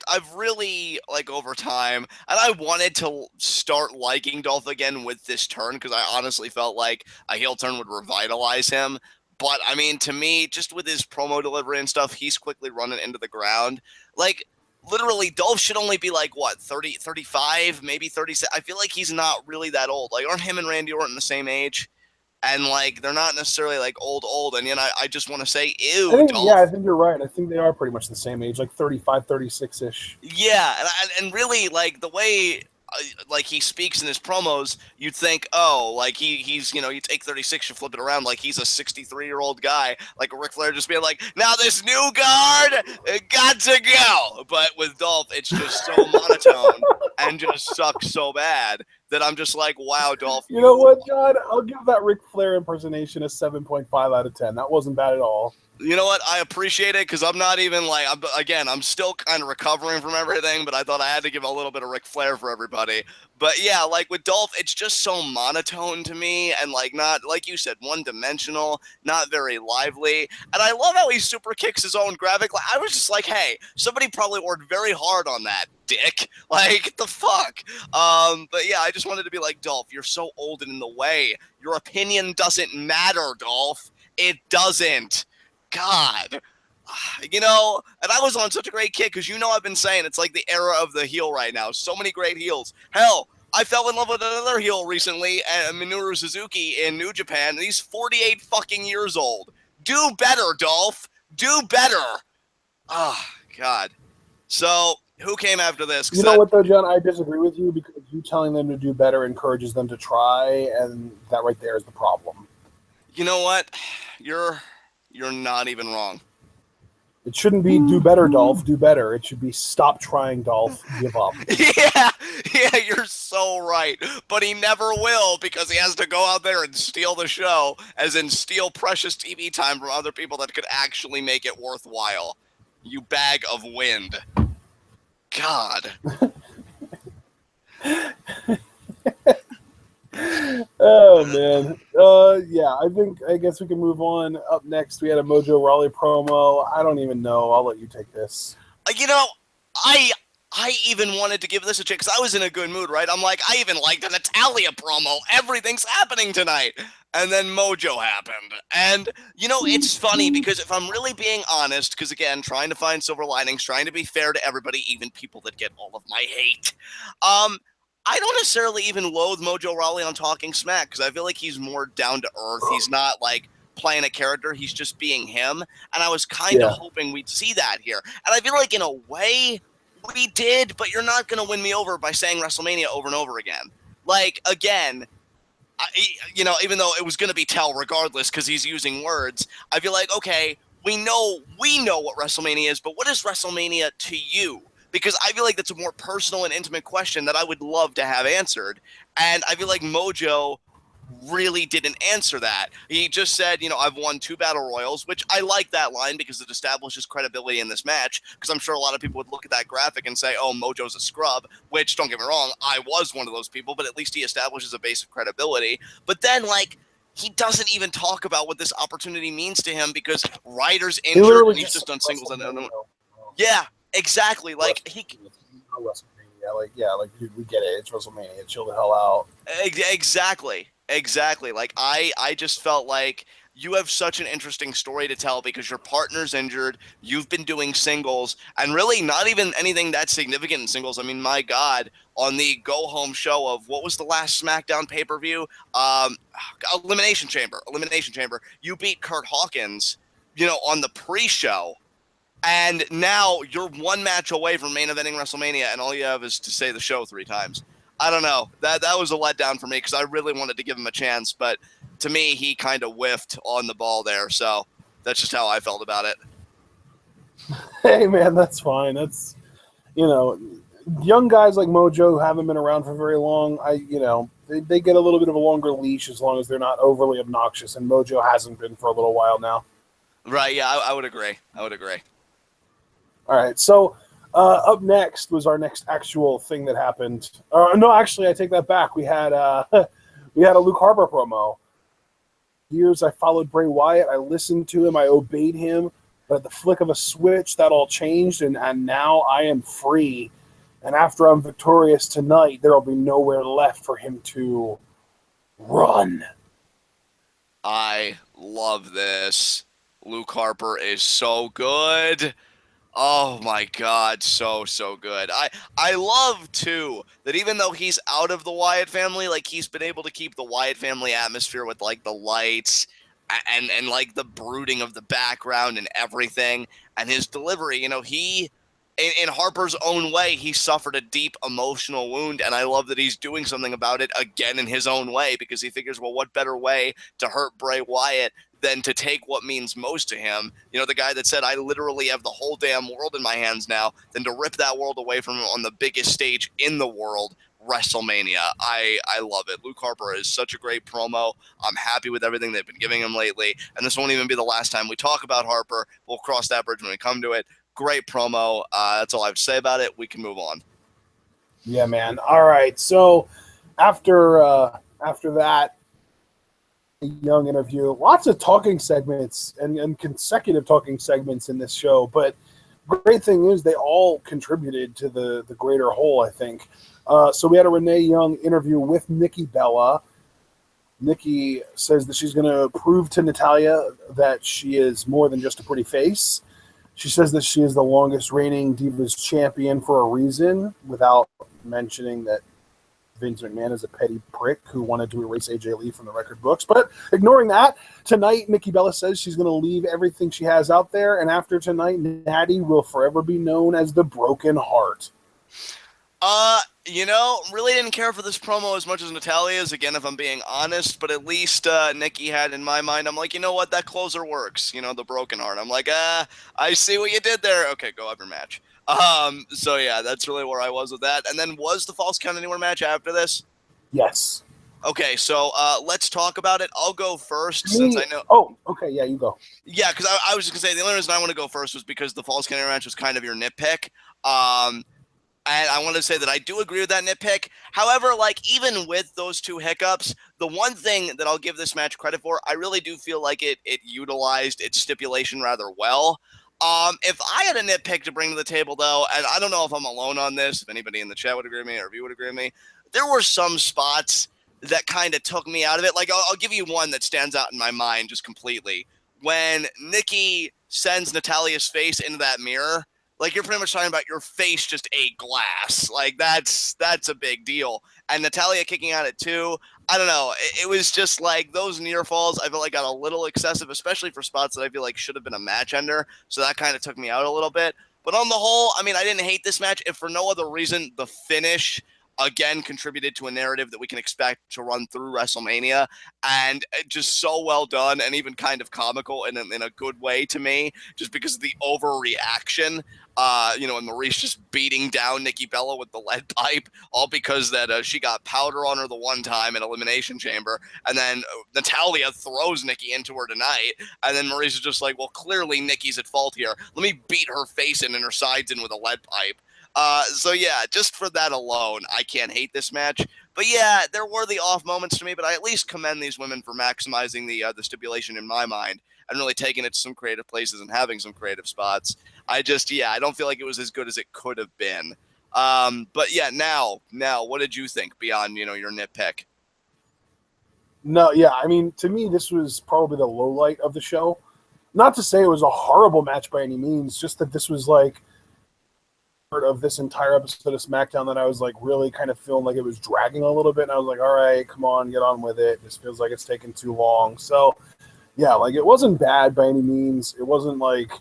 I've really, like, over time, and I wanted to start liking Dolph again with this turn, because I honestly felt like a heel turn would revitalize him. But, I mean, to me, just with his promo delivery and stuff, he's quickly running into the ground. Like, literally, Dolph should only be, like, what, 30, 35, maybe 36? I feel like he's not really that old. Like, aren't him and Randy Orton the same age? And, like, they're not necessarily, like, old. And, I just want to say, ew, Dolph. Yeah, I think you're right. I think they are pretty much the same age, like 35, 36-ish. Yeah, and really, like, the way, like, he speaks in his promos, you'd think, oh, like, he's, you take 36, you flip it around, like, he's a 63-year-old guy, like Ric Flair just being like, now this new guard, got to go. But with Dolph, it's just so monotone and just sucks so bad that I'm just like, wow, Dolph. You know what, John? I'll give that Ric Flair impersonation a 7.5 out of 10. That wasn't bad at all. You know what? I appreciate it because I'm not even like, I'm still kind of recovering from everything, but I thought I had to give a little bit of Ric Flair for everybody. But yeah, like with Dolph, it's just so monotone to me and like not, like you said, one-dimensional, not very lively. And I love how he super kicks his own graphic. Like, I was just like, hey, somebody probably worked very hard on that, dick. Like, the fuck? But yeah, I just wanted to be like, Dolph, you're so old and in the way. Your opinion doesn't matter, Dolph. It doesn't. God, and I was on such a great kick because I've been saying it's like the era of the heel right now. So many great heels. Hell, I fell in love with another heel recently, Minoru Suzuki in New Japan, and he's 48 fucking years old. Do better, Dolph. Do better. God. So, who came after this? You know what, though, John? I disagree with you because you telling them to do better encourages them to try, and that right there is the problem. You know what? You're not even wrong. It shouldn't be do better, Dolph, do better. It should be stop trying, Dolph, give up. Yeah, you're so right. But he never will because he has to go out there and steal the show, as in steal precious TV time from other people that could actually make it worthwhile. You bag of wind. God. Oh man, yeah. I guess we can move on. Up next, we had a Mojo Rawley promo. I don't even know. I'll let you take this. You know, I even wanted to give this a chance because I was in a good mood, right? I'm like, I even liked the Natalia promo. Everything's happening tonight. And then Mojo happened. And, it's funny because if I'm really being honest, because again, trying to find silver linings, trying to be fair to everybody, even people that get all of my hate, I don't necessarily even loathe Mojo Rawley on Talking Smack because I feel like he's more down to earth. He's not like playing a character. He's just being him. And I was kind of hoping we'd see that here. And I feel like in a way we did, but you're not going to win me over by saying WrestleMania over and over again. Like, again, even though it was going to be tell regardless because he's using words, I feel like, okay, we know what WrestleMania is, but what is WrestleMania to you? Because I feel like that's a more personal and intimate question that I would love to have answered. And I feel like Mojo really didn't answer that. He just said, I've won 2 battle royals, which I like that line because it establishes credibility in this match, because I'm sure a lot of people would look at that graphic and say, oh, Mojo's a scrub, which, don't get me wrong, I was one of those people, but at least he establishes a base of credibility. But then, he doesn't even talk about what this opportunity means to him because Ryder's injured and he's just done singles. Yeah, exactly. We get it. It's WrestleMania. Chill the hell out. Exactly. I just felt like you have such an interesting story to tell because your partner's injured, you've been doing singles, and really not even anything that significant in singles. I mean, my God, on the go-home show of, what was the last SmackDown pay-per-view? Elimination Chamber. You beat Kurt Hawkins, on the pre-show, and now you're one match away from main eventing WrestleMania, and all you have is to say the show 3 times. I don't know. That was a letdown for me because I really wanted to give him a chance, but to me, he kind of whiffed on the ball there. So that's just how I felt about it. Hey, man, that's fine. That's, young guys like Mojo who haven't been around for very long. They get a little bit of a longer leash as long as they're not overly obnoxious, and Mojo hasn't been for a little while now. Right? Yeah, I would agree. All right, so. Up next was our next actual thing that happened. No, actually, I take that back. We had a Luke Harper promo. Years I followed Bray Wyatt. I listened to him. I obeyed him. But at the flick of a switch, that all changed, and now I am free. And after I'm victorious tonight, there will be nowhere left for him to run. I love this. Luke Harper is so good. Oh my God, so good. I love too that even though he's out of the Wyatt family, he's been able to keep the Wyatt family atmosphere with the lights and the brooding of the background and everything, and his delivery. He in Harper's own way, he suffered a deep emotional wound, and I love that he's doing something about it again in his own way because he figures, well, what better way to hurt Bray Wyatt than to take what means most to him, the guy that said, I literally have the whole damn world in my hands now, than to rip that world away from him on the biggest stage in the world, WrestleMania. I love it. Luke Harper is such a great promo. I'm happy with everything they've been giving him lately, and this won't even be the last time we talk about Harper. We'll cross that bridge when we come to it. Great promo. That's all I have to say about it. We can move on. Yeah, man. All right, so after that Young interview, lots of talking segments and consecutive talking segments in this show, but great thing is they all contributed to the greater whole, I think. So we had a Renee Young interview with Nikki Bella. Nikki says that she's going to prove to Natalia that she is more than just a pretty face. She says that she is the longest reigning Divas champion for a reason, without mentioning that Vince McMahon is a petty prick who wanted to erase AJ Lee from the record books. But ignoring that, tonight Nikki Bella says she's going to leave everything she has out there, and after tonight, Natty will forever be known as the Broken Heart. Really didn't care for this promo as much as Natalia's, again, if I'm being honest, but at least Nikki had in my mind, I'm like, you know what, that closer works, the Broken Heart. I'm like, I see what you did there. Okay, go have your match. So yeah, that's really where I was with that. And then was the Falls Count Anywhere match after this? Yes. Okay, so let's talk about it. I'll go first since I know. Oh, okay, yeah, you go. Yeah, because I was just gonna say the only reason I want to go first was because the Falls Count Anywhere match was kind of your nitpick. And I want to say that I do agree with that nitpick. However, like, even with those two hiccups, the one thing that I'll give this match credit for, I really do feel like it utilized its stipulation rather well. If I had a nitpick to bring to the table, though, and I don't know if I'm alone on this, if anybody in the chat would agree with me or if you would agree with me, there were some spots that kind of took me out of it. Like, I'll give you one that stands out in my mind just completely. When Nikki sends Natalia's face into that mirror, like, you're pretty much talking about your face just ate glass. Like, that's a big deal. And Natalya kicking out at two, I don't know. It was just like those near falls, I feel like got a little excessive, especially for spots that I feel like should have been a match ender. So that kind of took me out a little bit. But on the whole, I mean, I didn't hate this match. If for no other reason, the finish again contributed to a narrative that we can expect to run through WrestleMania, and just so well done and even kind of comical in a good way to me, just because of the overreaction. And Maurice just beating down Nikki Bella with the lead pipe, all because that she got powder on her the one time in Elimination Chamber, and then Natalya throws Nikki into her tonight, and then Maurice is just like, well, clearly Nikki's at fault here. Let me beat her face in and her sides in with a lead pipe. So yeah, just for that alone, I can't hate this match. But yeah, there were the off moments to me, but I at least commend these women for maximizing the stipulation in my mind and really taking it to some creative places and having some creative spots. I don't feel like it was as good as it could have been. But yeah, now, what did you think beyond, your nitpick? No, yeah, I mean, to me, this was probably the low light of the show. Not to say it was a horrible match by any means, just that this was like part of this entire episode of SmackDown that I was like really kind of feeling like it was dragging a little bit, and I was like, all right, come on, get on with it. This feels like it's taking too long. So yeah, like, it wasn't bad by any means. It wasn't like,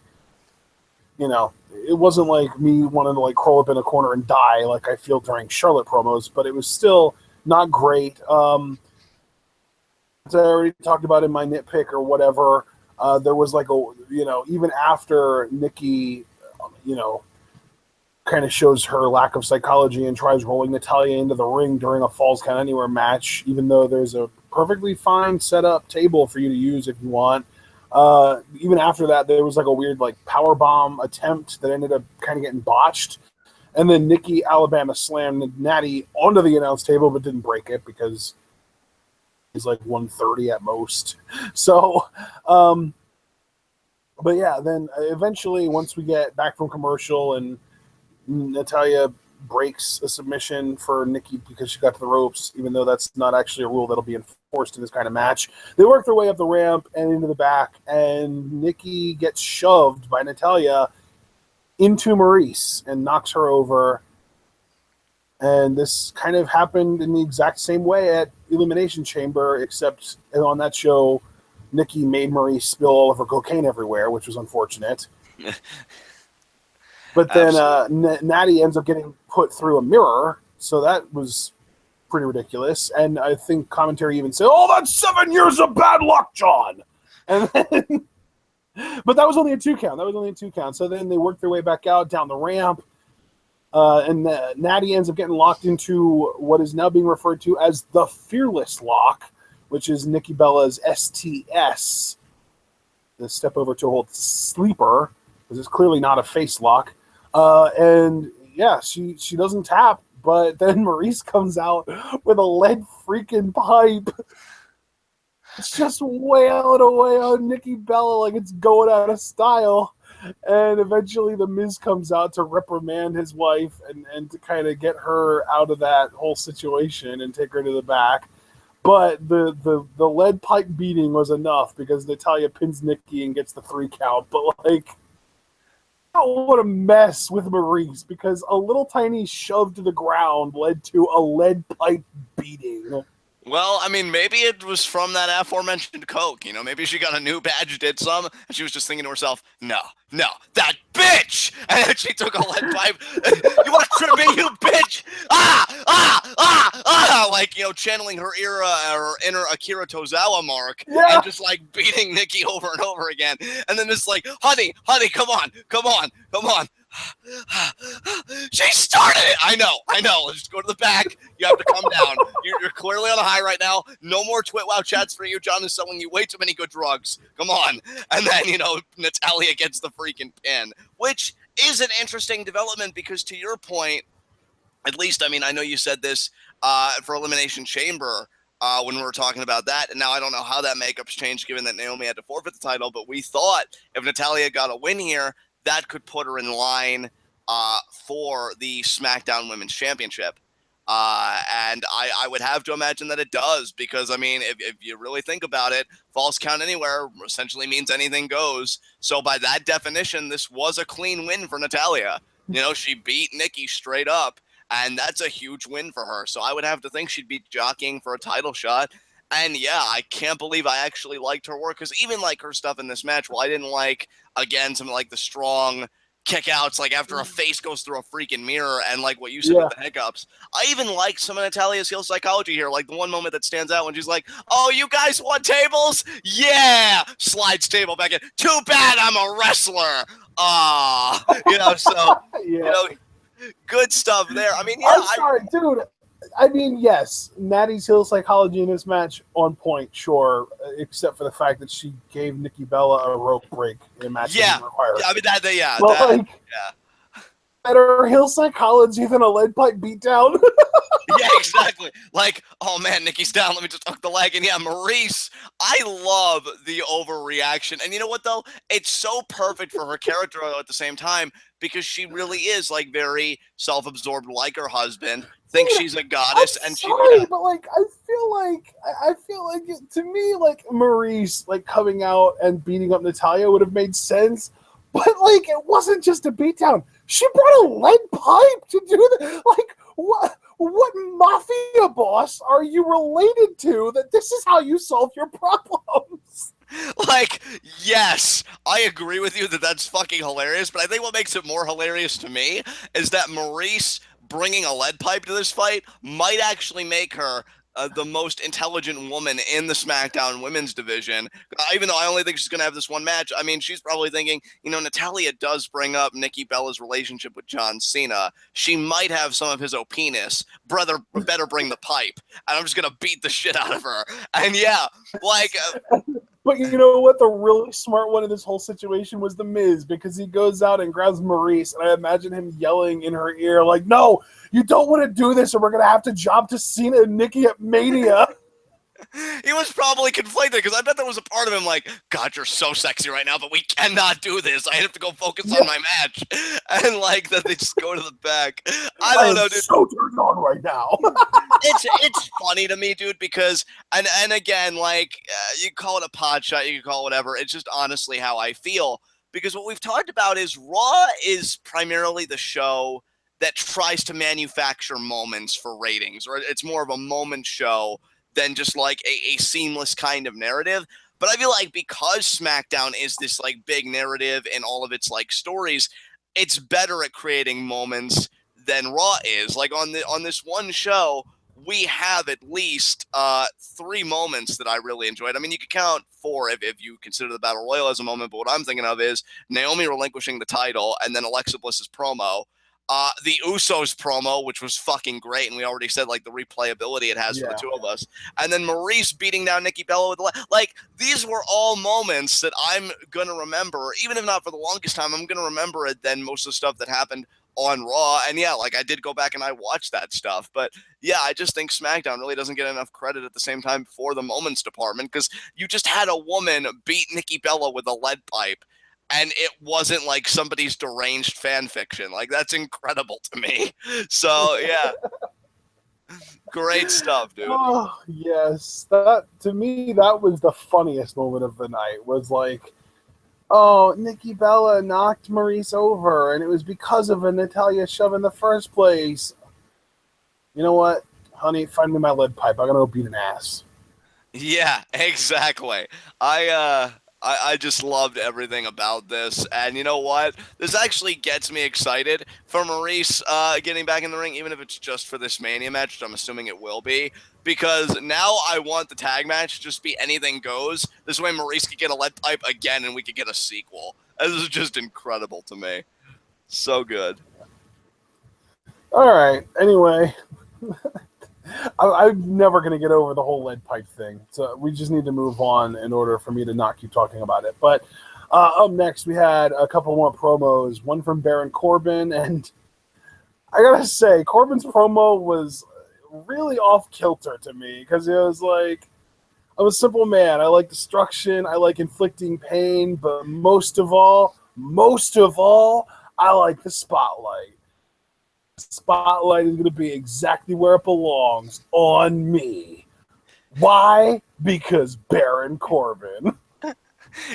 it wasn't like me wanting to like crawl up in a corner and die like I feel during Charlotte promos, but it was still not great. As I already talked about in my nitpick or whatever, there was like even after Nikki, kind of shows her lack of psychology and tries rolling Natalya into the ring during a Falls Count Anywhere match, even though there's a perfectly fine setup table for you to use if you want. Even after that, there was like a weird like power bomb attempt that ended up kind of getting botched. And then Nikki Alabama slammed Natty onto the announce table but didn't break it because he's like 130 at most. So, but yeah, then eventually once we get back from commercial and Natalya breaks a submission for Nikki because she got to the ropes, even though that's not actually a rule that'll be enforced in this kind of match. They work their way up the ramp and into the back, and Nikki gets shoved by Natalya into Maurice and knocks her over. And this kind of happened in the exact same way at Elimination Chamber, except on that show, Nikki made Maurice spill all of her cocaine everywhere, which was unfortunate. But then Natty ends up getting put through a mirror, so that was pretty ridiculous. And I think commentary even said, "Oh, that's 7 years of bad luck, John." And then, but that was only a 2 count. So then they work their way back out down the ramp, and Natty ends up getting locked into what is now being referred to as the Fearless Lock, which is Nikki Bella's STS, the step over to hold sleeper, because it's clearly not a face lock. And yeah, she doesn't tap, but then Maurice comes out with a lead freaking pipe. It's just wailing away on Nikki Bella like it's going out of style. And eventually the Miz comes out to reprimand his wife and to kind of get her out of that whole situation and take her to the back. But the lead pipe beating was enough because Natalya pins Nikki and gets the 3 count. But like, oh, what a mess with Maurice, because a little tiny shove to the ground led to a lead pipe beating. Well, I mean, maybe it was from that aforementioned coke. Maybe she got a new badge, did some, and she was just thinking to herself, no, that bitch! And then she took a lead pipe. You want to trip me, you bitch? Like, channeling her inner Akira Tozawa mark, and just like beating Nikki over and over again. And then it's like, honey, come on. She started it. I know. Let's just go to the back. You have to calm down. You're clearly on a high right now. No more TWitWoW chats for you. John is selling you way too many good drugs. Come on. And then, Natalya gets the freaking pin, which is an interesting development because, to your point, at least, I mean, I know you said this for Elimination Chamber when we were talking about that, and now I don't know how that makeup's changed given that Naomi had to forfeit the title, but we thought if Natalya got a win here, that could put her in line for the SmackDown Women's Championship. And I would have to imagine that it does, because, I mean, if you really think about it, false count anywhere essentially means anything goes. So by that definition, this was a clean win for Natalya. You know, she beat Nikki straight up, and that's a huge win for her. So I would have to think she'd be jockeying for a title shot. And yeah, I can't believe I actually liked her work, because even like her stuff in this match, well, I didn't like, again, something like the strong kickouts, like after a face goes through a freaking mirror, and like what you said with the hiccups. I even like some of Natalya's heel psychology here, like the one moment that stands out when she's like, "Oh, you guys want tables? Yeah!" Slides table back in. Too bad I'm a wrestler. You know, so, you know, good stuff there. I mean, yeah. I'm sorry, dude. I mean, yes, Natty's heel psychology in this match on point, sure, except for the fact that she gave Nikki Bella a rope break in a match that didn't require her. I mean, yeah. But, better heel psychology than a lead pipe beatdown. Yeah, exactly. Like, oh man, Nikki's down. Let me just hook the leg. And yeah, Maurice, I love the overreaction. And you know what, though? It's so perfect for her character at the same time, because she really is like very self-absorbed, like her husband. Thinks she's a goddess, I'm and sorry, but like I feel like to me, like Maurice like coming out and beating up Natalya would have made sense, but like it wasn't just a beatdown. She brought a lead pipe to do that. Like what mafia boss are you related to that this is how you solve your problems? Like, yes, I agree with you that that's fucking hilarious, but I think what makes it more hilarious to me is that Maurice bringing a lead pipe to this fight might actually make her the most intelligent woman in the SmackDown women's division. Even though I only think she's going to have this one match, I mean, she's probably thinking, you know, Natalya does bring up Nikki Bella's relationship with John Cena. She might have some of his penis. Brother, better bring the pipe. And I'm just going to beat the shit out of her. And yeah, like... But you know what? The really smart one in this whole situation was The Miz, because he goes out and grabs Maurice, and I imagine him yelling in her ear, like, "No, you don't want to do this, or we're going to have to job to Cena and Nikki at Mania." He was probably conflicted, because I bet there was a part of him like, "God, you're so sexy right now, but we cannot do this. I have to go focus on my match." And like that they just go to the back. I don't know, dude. So turned on right now. It's funny to me, dude, because and again, like you call it a pot shot, you can call it whatever. It's just honestly how I feel, because what we've talked about is Raw is primarily the show that tries to manufacture moments for ratings, or it's more of a moment show than just like a seamless kind of narrative. But I feel like because SmackDown is this like big narrative in all of its like stories, it's better at creating moments than Raw is. Like on this one show, we have at least 3 moments that I really enjoyed. I mean, you could count 4 if you consider the Battle Royal as a moment, but what I'm thinking of is Naomi relinquishing the title, and then Alexa Bliss's promo. The Usos promo, which was fucking great, and we already said like the replayability it has for the two of us. And then Maurice beating down Nikki Bella with like these were all moments that I'm gonna remember, even if not for the longest time. I'm gonna remember it than most of the stuff that happened on Raw. And yeah, like I did go back and I watched that stuff, but yeah, I just think SmackDown really doesn't get enough credit at the same time for the moments department, because you just had a woman beat Nikki Bella with a lead pipe. And it wasn't like somebody's deranged fan fiction. Like, that's incredible to me. So, yeah. Great stuff, dude. Oh, yes. That, to me, that was the funniest moment of the night, was like, oh, Nikki Bella knocked Maurice over, and it was because of a Natalya shove in the first place. You know what? Honey, find me my lead pipe. I'm going to go beat an ass. Yeah, exactly. I just loved everything about this, and you know what? This actually gets me excited for Maurice getting back in the ring, even if it's just for this Mania match, which I'm assuming it will be, because now I want the tag match to just be anything goes. This way Maurice could get a lead pipe again, and we could get a sequel. This is just incredible to me. So good. All right, anyway. I'm never going to get over the whole lead pipe thing, so we just need to move on in order for me to not keep talking about it. But up next, we had a couple more promos, one from Baron Corbin, and I gotta say, Corbin's promo was really off kilter to me because it was like, I'm a simple man. I like destruction. I like inflicting pain, but most of all, I like the spotlight. The spotlight is going to be exactly where it belongs, on me. Why? Because Baron Corbin.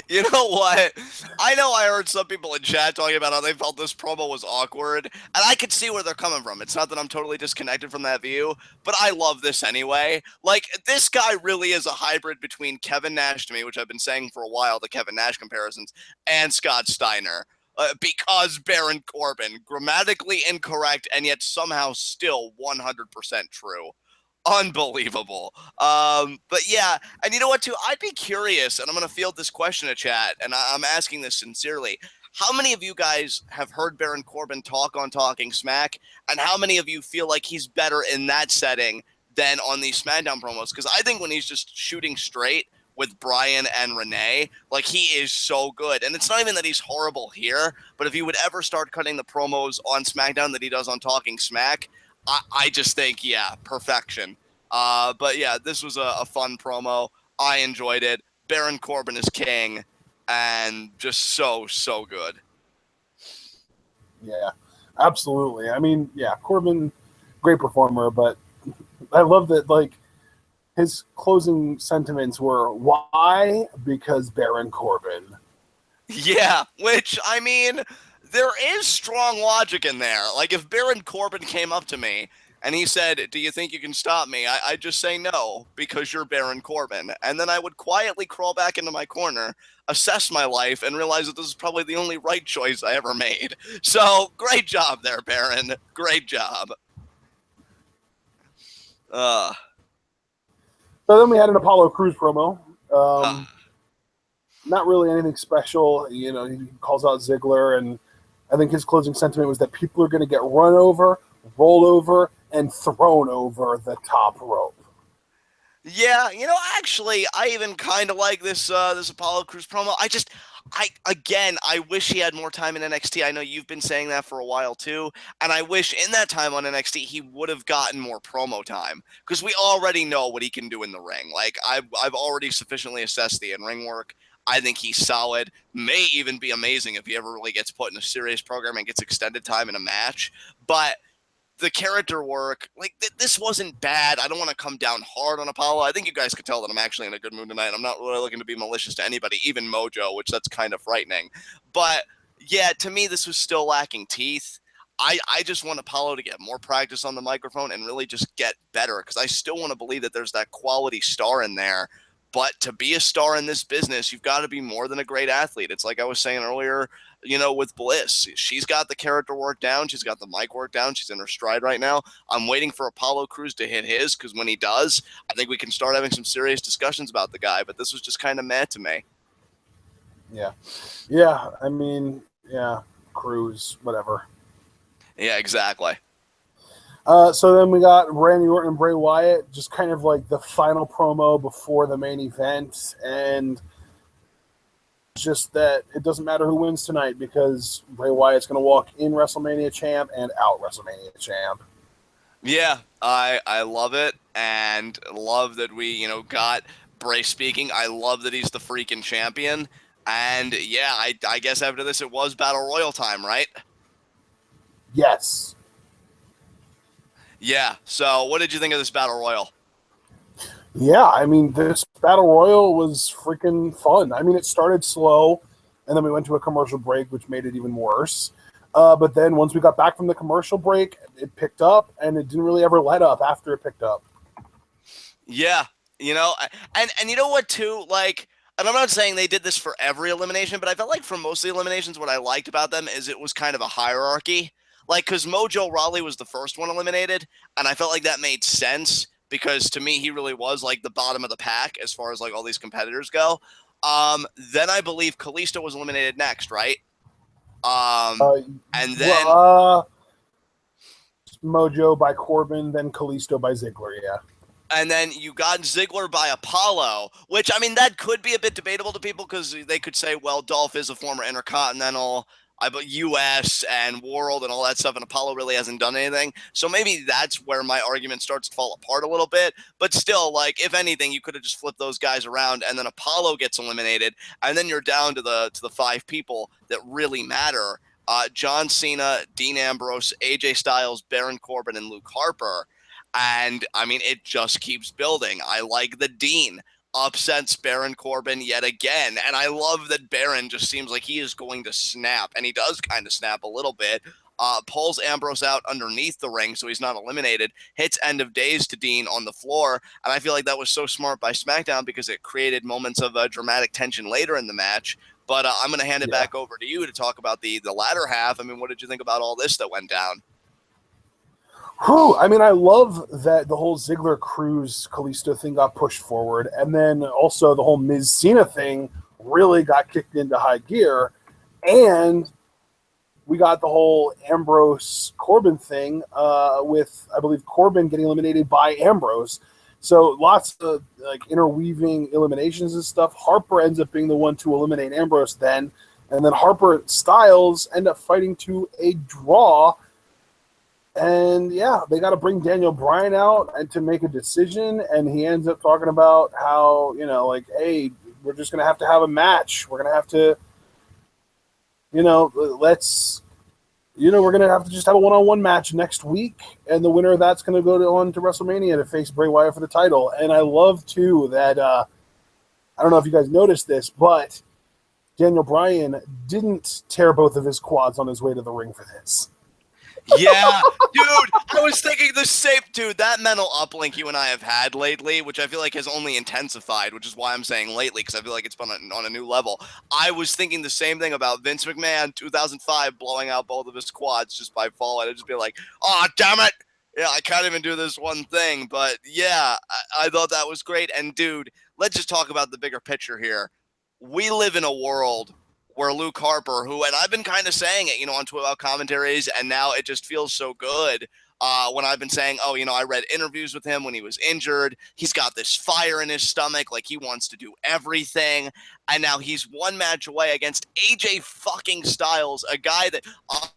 You know what? I know I heard some people in chat talking about how they felt this promo was awkward, and I could see where they're coming from. It's not that I'm totally disconnected from that view, but I love this anyway. Like, this guy really is a hybrid between Kevin Nash to me, which I've been saying for a while, the Kevin Nash comparisons, and Scott Steiner. Because Baron Corbin, grammatically incorrect, and yet somehow still 100% true. Unbelievable. But yeah, and you know what, too? I'd be curious, and I'm going to field this question in chat, and I'm asking this sincerely. How many of you guys have heard Baron Corbin talk on Talking Smack, and how many of you feel like he's better in that setting than on these SmackDown promos? Because I think when he's just shooting straight with Brian and Renee, like, he is so good. And it's not even that he's horrible here, but if he would ever start cutting the promos on SmackDown that he does on Talking Smack, I just think, yeah, perfection. But yeah, this was a fun promo. I enjoyed it. Baron Corbin is king, and just so good. Yeah, absolutely. I mean, yeah, Corbin, great performer, but I love that, like, his closing sentiments were, why? Because Baron Corbin. Yeah, which, I mean, there is strong logic in there. Like, if Baron Corbin came up to me and he said, do you think you can stop me? I'd just say no, because you're Baron Corbin. And then I would quietly crawl back into my corner, assess my life, and realize that this is probably the only right choice I ever made. So, great job there, Baron. Great job. So then we had an Apollo Crews promo. Not really anything special. You know, he calls out Ziggler, and I think his closing sentiment was that people are going to get run over, rolled over, and thrown over the top rope. Yeah, you know, actually, I even kind of like this this Apollo Crews promo. I wish he had more time in NXT. I know you've been saying that for a while too, and I wish in that time on NXT he would have gotten more promo time, because we already know what he can do in the ring. Like, I've already sufficiently assessed the in-ring work. I think he's solid. May even be amazing if he ever really gets put in a serious program and gets extended time in a match. But the character work, like, this wasn't bad. I don't want to come down hard on Apollo. I think you guys could tell that I'm actually in a good mood tonight. I'm not really looking to be malicious to anybody, even Mojo, which that's kind of frightening. But yeah, to me, this was still lacking teeth. I just want Apollo to get more practice on the microphone and really just get better, because I still want to believe that there's that quality star in there. But to be a star in this business, you've got to be more than a great athlete. It's like I was saying earlier, you know, with Bliss. She's got the character work down. She's got the mic work down. She's in her stride right now. I'm waiting for Apollo Crews to hit his, because when he does, I think we can start having some serious discussions about the guy. But this was just kind of meh to me. Yeah. Yeah, I mean, yeah, Crews, whatever. Yeah, exactly. So then we got Randy Orton and Bray Wyatt, just kind of like the final promo before the main event, and just that it doesn't matter who wins tonight, because Bray Wyatt's going to walk in WrestleMania champ and out WrestleMania champ. Yeah, I love it, and love that we, you know, got Bray speaking. I love that he's the freaking champion. And yeah, I guess after this it was Battle Royal time, right? Yes. Yeah, so what did you think of this Battle Royal? Yeah, I mean, this Battle Royal was freaking fun. I mean, it started slow, and then we went to a commercial break, which made it even worse. But then once we got back from the commercial break, it picked up, and it didn't really ever let up after it picked up. Yeah, you know, and you know what, too? Like, and I'm not saying they did this for every elimination, but I felt like for most of the eliminations, what I liked about them is it was kind of a hierarchy. Like, because Mojo Rawley was the first one eliminated, and I felt like that made sense, because to me, he really was like the bottom of the pack as far as like all these competitors go. Then I believe Kalisto was eliminated next, right? And then Mojo by Corbin, then Kalisto by Ziggler, yeah. And then you got Ziggler by Apollo, which, I mean, that could be a bit debatable to people, because they could say, well, Dolph is a former Intercontinental US and World and all that stuff, and Apollo really hasn't done anything. So maybe that's where my argument starts to fall apart a little bit. But still, like, if anything, you could have just flipped those guys around, and then Apollo gets eliminated, and then you're down to the 5 people that really matter. John Cena, Dean Ambrose, AJ Styles, Baron Corbin, and Luke Harper. And I mean, it just keeps building. I like the Dean upsets Baron Corbin yet again. And I love that Baron just seems like he is going to snap, and he does kind of snap a little bit. Pulls Ambrose out underneath the ring so he's not eliminated, hits End of Days to Dean on the floor. And I feel like that was so smart by SmackDown because it created moments of dramatic tension later in the match. But I'm going to hand it back over to you to talk about the latter half. I mean, what did you think about all this that went down? Whew, I mean, I love that the whole Ziggler Cruz Kalisto thing got pushed forward, and then also the whole Miz Cena thing really got kicked into high gear, and we got the whole Ambrose Corbin thing with, I believe, Corbin getting eliminated by Ambrose. So lots of like interweaving eliminations and stuff. Harper ends up being the one to eliminate Ambrose then, and then Harper Styles end up fighting to a draw. And yeah, they got to bring Daniel Bryan out and to make a decision. And he ends up talking about how, you know, like, hey, we're just going to have a match. We're going to have to, you know, we're going to have to just have a one-on-one match next week. And the winner of that's going to go on to WrestleMania to face Bray Wyatt for the title. And I love, too, that, I don't know if you guys noticed this, but Daniel Bryan didn't tear both of his quads on his way to the ring for this. Yeah, dude, I was thinking the same, dude. That mental uplink you and I have had lately, which I feel like has only intensified, which is why I'm saying lately, because I feel like it's been on a new level. I was thinking the same thing about Vince McMahon, 2005, blowing out both of his quads just by fall. I'd just be like, oh, damn it. Yeah, I can't even do this one thing. But yeah, I thought that was great. And dude, let's just talk about the bigger picture here. We live in a world where Luke Harper, who, and I've been kind of saying it, you know, on TWitWoW commentaries, and now it just feels so good when I've been saying, oh, you know, I read interviews with him when he was injured. He's got this fire in his stomach, like he wants to do everything. And now he's one match away against AJ fucking Styles, a guy that,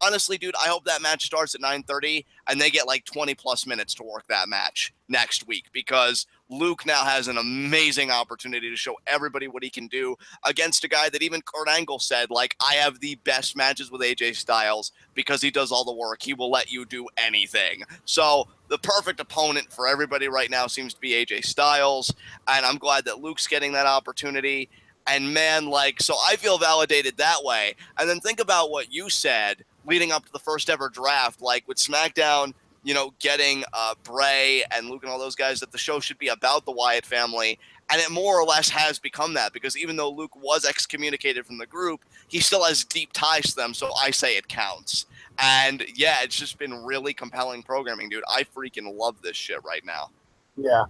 honestly, dude, I hope that match starts at 9:30 and they get like 20 plus minutes to work that match next week, because Luke now has an amazing opportunity to show everybody what he can do against a guy that even Kurt Angle said, like, I have the best matches with AJ Styles because he does all the work. He will let you do anything. So the perfect opponent for everybody right now seems to be AJ Styles, and I'm glad that Luke's getting that opportunity. And man, like, so I feel validated that way. And then think about what you said leading up to the first ever draft, like with SmackDown, you know, getting Bray and Luke and all those guys, that the show should be about the Wyatt family. And it more or less has become that, because even though Luke was excommunicated from the group, he still has deep ties to them. So I say it counts. And yeah, it's just been really compelling programming, dude. I freaking love this shit right now. Yeah.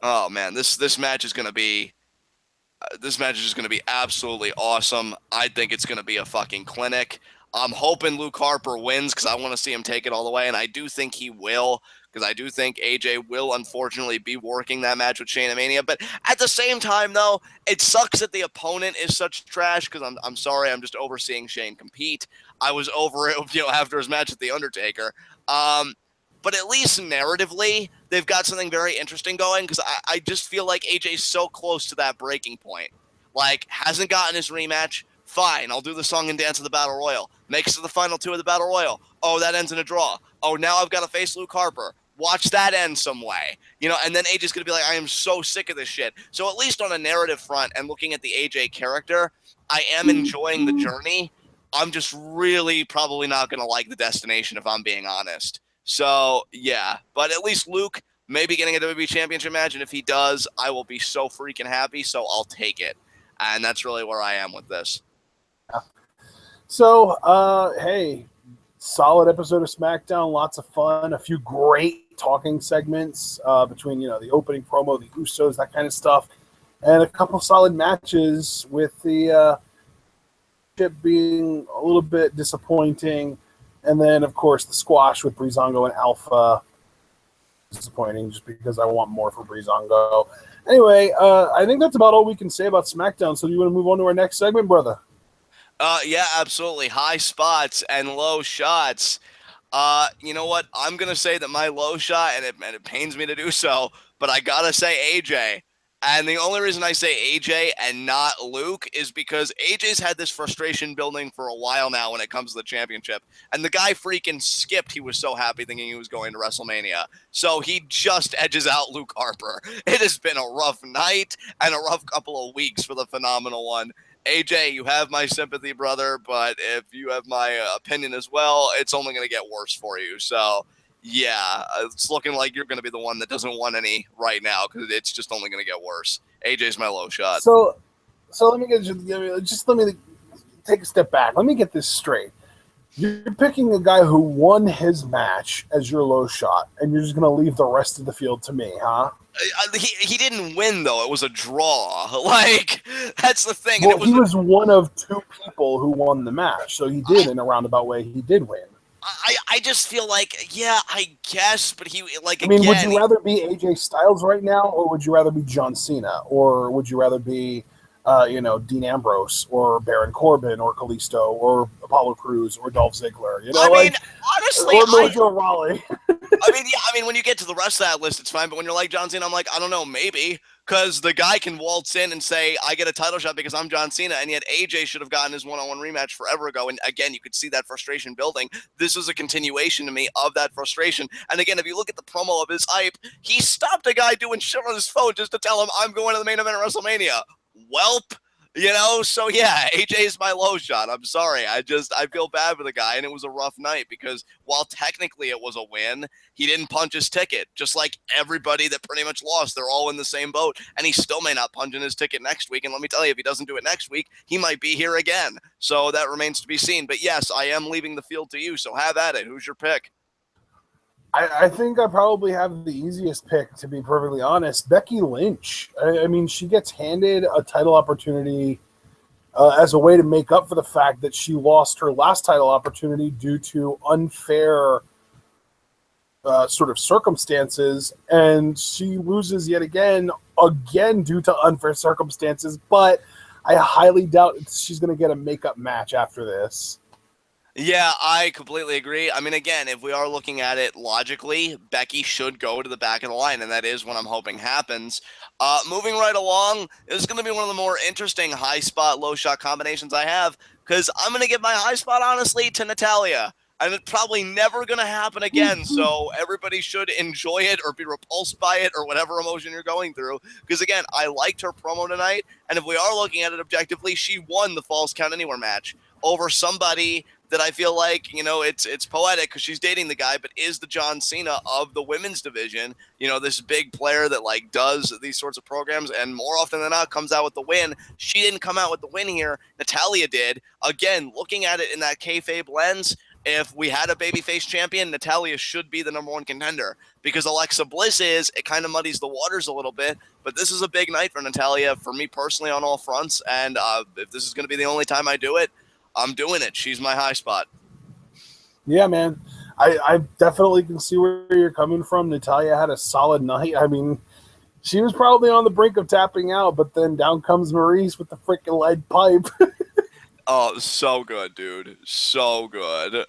Oh man, this match is gonna be. This match is just going to be absolutely awesome. I think it's going to be a fucking clinic. I'm hoping Luke Harper wins because I want to see him take it all the way, and I do think he will, because I do think AJ will unfortunately be working that match with Shane Mania. But at the same time, though, it sucks that the opponent is such trash, because I'm sorry, I'm just overseeing Shane compete. I was over it, you know, after his match with The Undertaker. But at least narratively, they've got something very interesting going, because I just feel like AJ's so close to that breaking point. Like, hasn't gotten his rematch. Fine, I'll do the song and dance of the Battle Royal. Makes it to the final two of the Battle Royal. Oh, that ends in a draw. Oh, now I've got to face Luke Harper. Watch that end some way. You know, and then AJ's going to be like, I am so sick of this shit. So at least on a narrative front and looking at the AJ character, I am enjoying the journey. I'm just really probably not going to like the destination, if I'm being honest. So, yeah, but at least Luke may be getting a WWE Championship match, and if he does, I will be so freaking happy, so I'll take it. And that's really where I am with this. So, hey, solid episode of SmackDown, lots of fun, a few great talking segments between, you know, the opening promo, the Usos, that kind of stuff, and a couple solid matches with the being a little bit disappointing. And then, of course, the squash with Breezango and Alpha. Disappointing, just because I want more for Breezango. Anyway, I think that's about all we can say about SmackDown. So do you want to move on to our next segment, brother? Yeah, absolutely. High spots and low shots. You know what? I'm gonna say that my low shot, and it pains me to do so, but I gotta say AJ. And the only reason I say AJ and not Luke is because AJ's had this frustration building for a while now when it comes to the championship. And the guy freaking skipped. He was so happy thinking he was going to WrestleMania. So he just edges out Luke Harper. It has been a rough night and a rough couple of weeks for the phenomenal one. AJ, you have my sympathy, brother, but if you have my opinion as well, it's only going to get worse for you. So, yeah, it's looking like you're going to be the one that doesn't want any right now because it's just only going to get worse. AJ's my low shot. So let me let me take a step back. Let me get this straight. You're picking a guy who won his match as your low shot, and you're just going to leave the rest of the field to me, huh? He didn't win, though. It was a draw. Like, that's the thing. Well, he was one of two people who won the match, so he did, in a roundabout way, he did win. I just feel like, yeah, I guess, but he, like, I mean, would you rather be AJ Styles right now, or would you rather be John Cena, or would you rather be, Dean Ambrose, or Baron Corbin, or Kalisto, or Apollo Crews, or Dolph Ziggler? You know, I mean, honestly, or Mojo Rawley. I mean, when you get to the rest of that list, it's fine. But when you're like John Cena, I'm like, I don't know, maybe. Because the guy can waltz in and say, I get a title shot because I'm John Cena. And yet AJ should have gotten his one-on-one rematch forever ago. And again, you could see that frustration building. This is a continuation to me of that frustration. And again, if you look at the promo of his hype, he stopped a guy doing shit on his phone just to tell him, I'm going to the main event of WrestleMania. Welp. So yeah, AJ is my low shot. I'm sorry. I feel bad for the guy, and it was a rough night because while technically it was a win, he didn't punch his ticket. Just like everybody that pretty much lost, they're all in the same boat, and he still may not punch in his ticket next week. And let me tell you, if he doesn't do it next week, he might be here again. So that remains to be seen. But yes, I am leaving the field to you. So have at it. Who's your pick? I think I probably have the easiest pick, to be perfectly honest. Becky Lynch. I mean, she gets handed a title opportunity as a way to make up for the fact that she lost her last title opportunity due to unfair sort of circumstances, and she loses yet again due to unfair circumstances. But I highly doubt she's going to get a makeup match after this. Yeah, I completely agree. I mean, again, if we are looking at it logically, Becky should go to the back of the line, and that is what I'm hoping happens. Moving right along, this is going to be one of the more interesting high spot, low shot combinations I have, because I'm going to give my high spot, honestly, to Natalya. And it's probably never going to happen again, so everybody should enjoy it or be repulsed by it or whatever emotion you're going through. Because, again, I liked her promo tonight, and if we are looking at it objectively, she won the Falls Count Anywhere match over somebody that I feel like, it's poetic because she's dating the guy, but is the John Cena of the women's division, this big player that like does these sorts of programs and more often than not comes out with the win. She didn't come out with the win here. Natalya did. Again, looking at it in that kayfabe lens, if we had a babyface champion, Natalya should be the number one contender because Alexa Bliss it kind of muddies the waters a little bit, but this is a big night for Natalya, for me personally on all fronts. And if this is going to be the only time I do it, I'm doing it. She's my high spot. Yeah, man. I definitely can see where you're coming from. Natalya had a solid night. I mean, she was probably on the brink of tapping out, but then down comes Maurice with the freaking lead pipe. Oh, so good, dude. So good.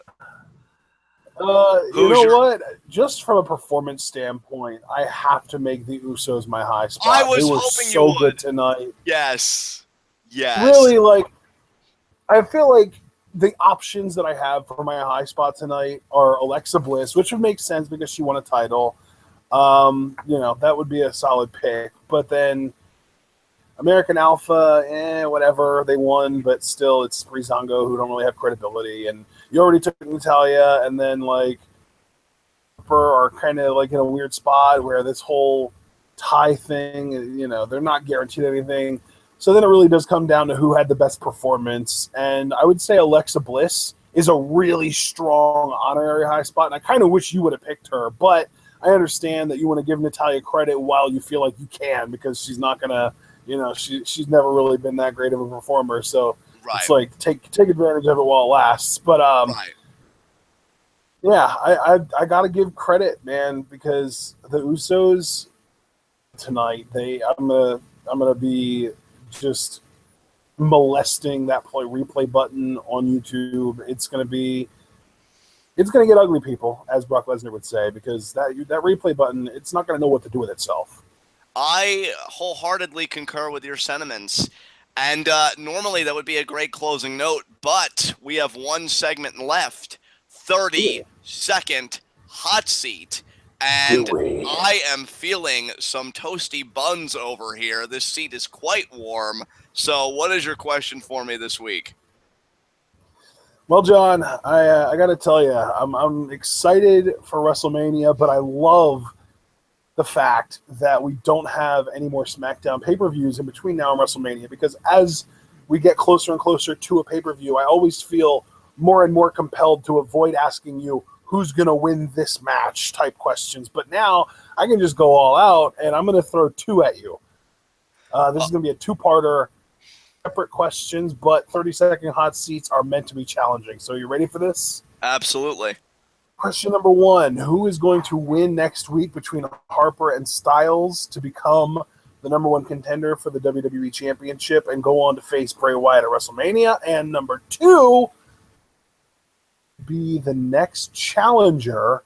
You know what? Just from a performance standpoint, I have to make the Usos my high spot. I was they were hoping so you would. Good tonight. Yes. Really, I feel like the options that I have for my high spot tonight are Alexa Bliss, which would make sense because she won a title. That would be a solid pick. But then American Alpha, whatever, they won, but still it's Breezango who don't really have credibility. And you already took Natalya, and then are kind of in a weird spot where this whole tie thing, they're not guaranteed anything. So then it really does come down to who had the best performance. And I would say Alexa Bliss is a really strong honorary high spot. And I kind of wish you would have picked her. But I understand that you want to give Natalya credit while you feel like you can because she's not going to, she's never really been that great of a performer. So It's like take advantage of it while it lasts. But yeah, I got to give credit, man, because the Usos tonight, I'm gonna be just molesting that replay button on YouTube. It's going to get ugly, people, as Brock Lesnar would say, because that replay button, it's not going to know what to do with itself. I wholeheartedly concur with your sentiments. And normally that would be a great closing note, but we have one segment left, 30-second hot seat. And I am feeling some toasty buns over here. This seat is quite warm. So what is your question for me this week? Well, John, I got to tell you, I'm excited for WrestleMania, but I love the fact that we don't have any more SmackDown pay-per-views in between now and WrestleMania, because as we get closer and closer to a pay-per-view, I always feel more and more compelled to avoid asking you who's going to win this match type questions. But now I can just go all out, and I'm going to throw two at you. This is going to be a two-parter, separate questions, but 30-second hot seats are meant to be challenging. So you ready for this? Absolutely. Question number one, who is going to win next week between Harper and Styles to become the number one contender for the WWE Championship and go on to face Bray Wyatt at WrestleMania? And number two, be the next challenger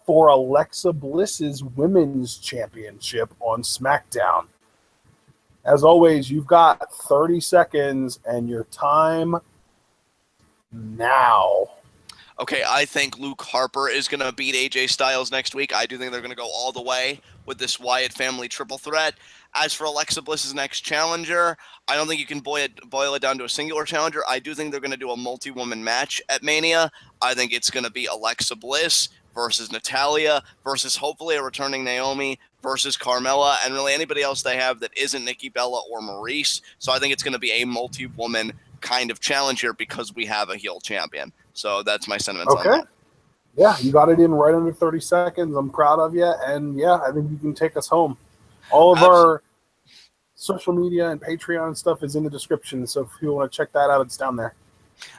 for Alexa Bliss's Women's Championship on SmackDown. As always, you've got 30 seconds and your time now. Okay, I think Luke Harper is going to beat AJ Styles next week. I do think they're going to go all the way with this Wyatt family triple threat. As for Alexa Bliss's next challenger, I don't think you can boil it down to a singular challenger. I do think they're going to do a multi-woman match at Mania. I think it's going to be Alexa Bliss versus Natalya versus hopefully a returning Naomi versus Carmella and really anybody else they have that isn't Nikki Bella or Maurice. So I think it's going to be a multi-woman kind of challenge here because we have a heel champion. So that's my sentiments on that. Yeah, you got it in right under 30 seconds. I'm proud of you. And, yeah, I think you can take us home. All of our social media and Patreon and stuff is in the description. So if you want to check that out, it's down there.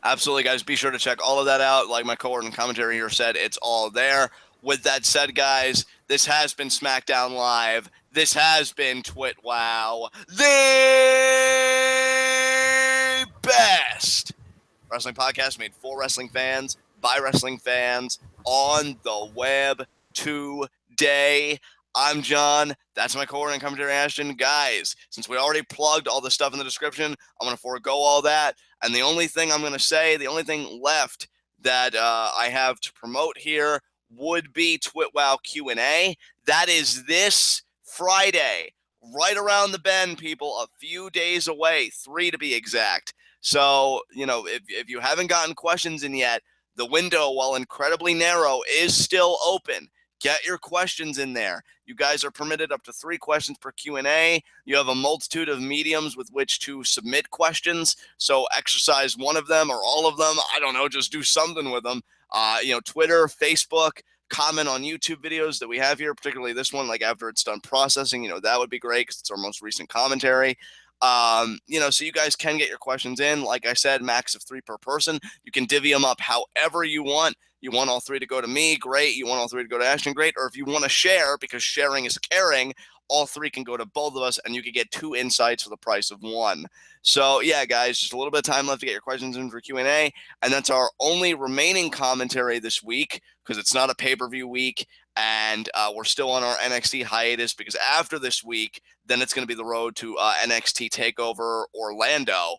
Absolutely, guys. Be sure to check all of that out. Like my co-word and commentary here said, it's all there. With that said, guys, this has been SmackDown Live. This has been TWitWoW. The best wrestling podcast made for wrestling fans, by wrestling fans, on the web today. I'm John. That's my co-word and commentary, Ashton. Guys, since we already plugged all the stuff in the description, I'm going to forego all that. And the only thing I'm going to say, the only thing left that I have to promote here would be TWitWoW Q&A. That is this Friday, right around the bend, people, a few days away, 3 to be exact. So, you know, if you haven't gotten questions in yet, the window, while incredibly narrow, is still open. Get your questions in there. You guys are permitted up to 3 questions per Q&A. You have a multitude of mediums with which to submit questions. So exercise one of them or all of them. I don't know, just do something with them. Twitter, Facebook, comment on YouTube videos that we have here, particularly this one, like after it's done processing, that would be great because it's our most recent commentary. So you guys can get your questions in. Like I said, max of 3 per person. You can divvy them up however you want. You want all 3 to go to me, great. You want all 3 to go to Ashton, great. Or if you want to share, because sharing is caring, all 3 can go to both of us, and you can get 2 insights for the price of 1. So, yeah, guys, just a little bit of time left to get your questions in for Q&A, and that's our only remaining commentary this week, because it's not a pay-per-view week, and we're still on our NXT hiatus, because after this week, then it's going to be the road to NXT TakeOver Orlando,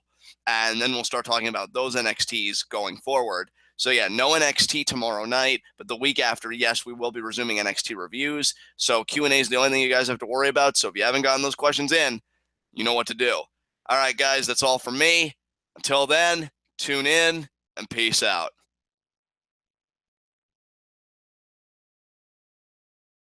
and then we'll start talking about those NXTs going forward. So, yeah, no NXT tomorrow night, but the week after, yes, we will be resuming NXT reviews. So Q&A is the only thing you guys have to worry about. So if you haven't gotten those questions in, you know what to do. All right, guys, that's all from me. Until then, tune in and peace out.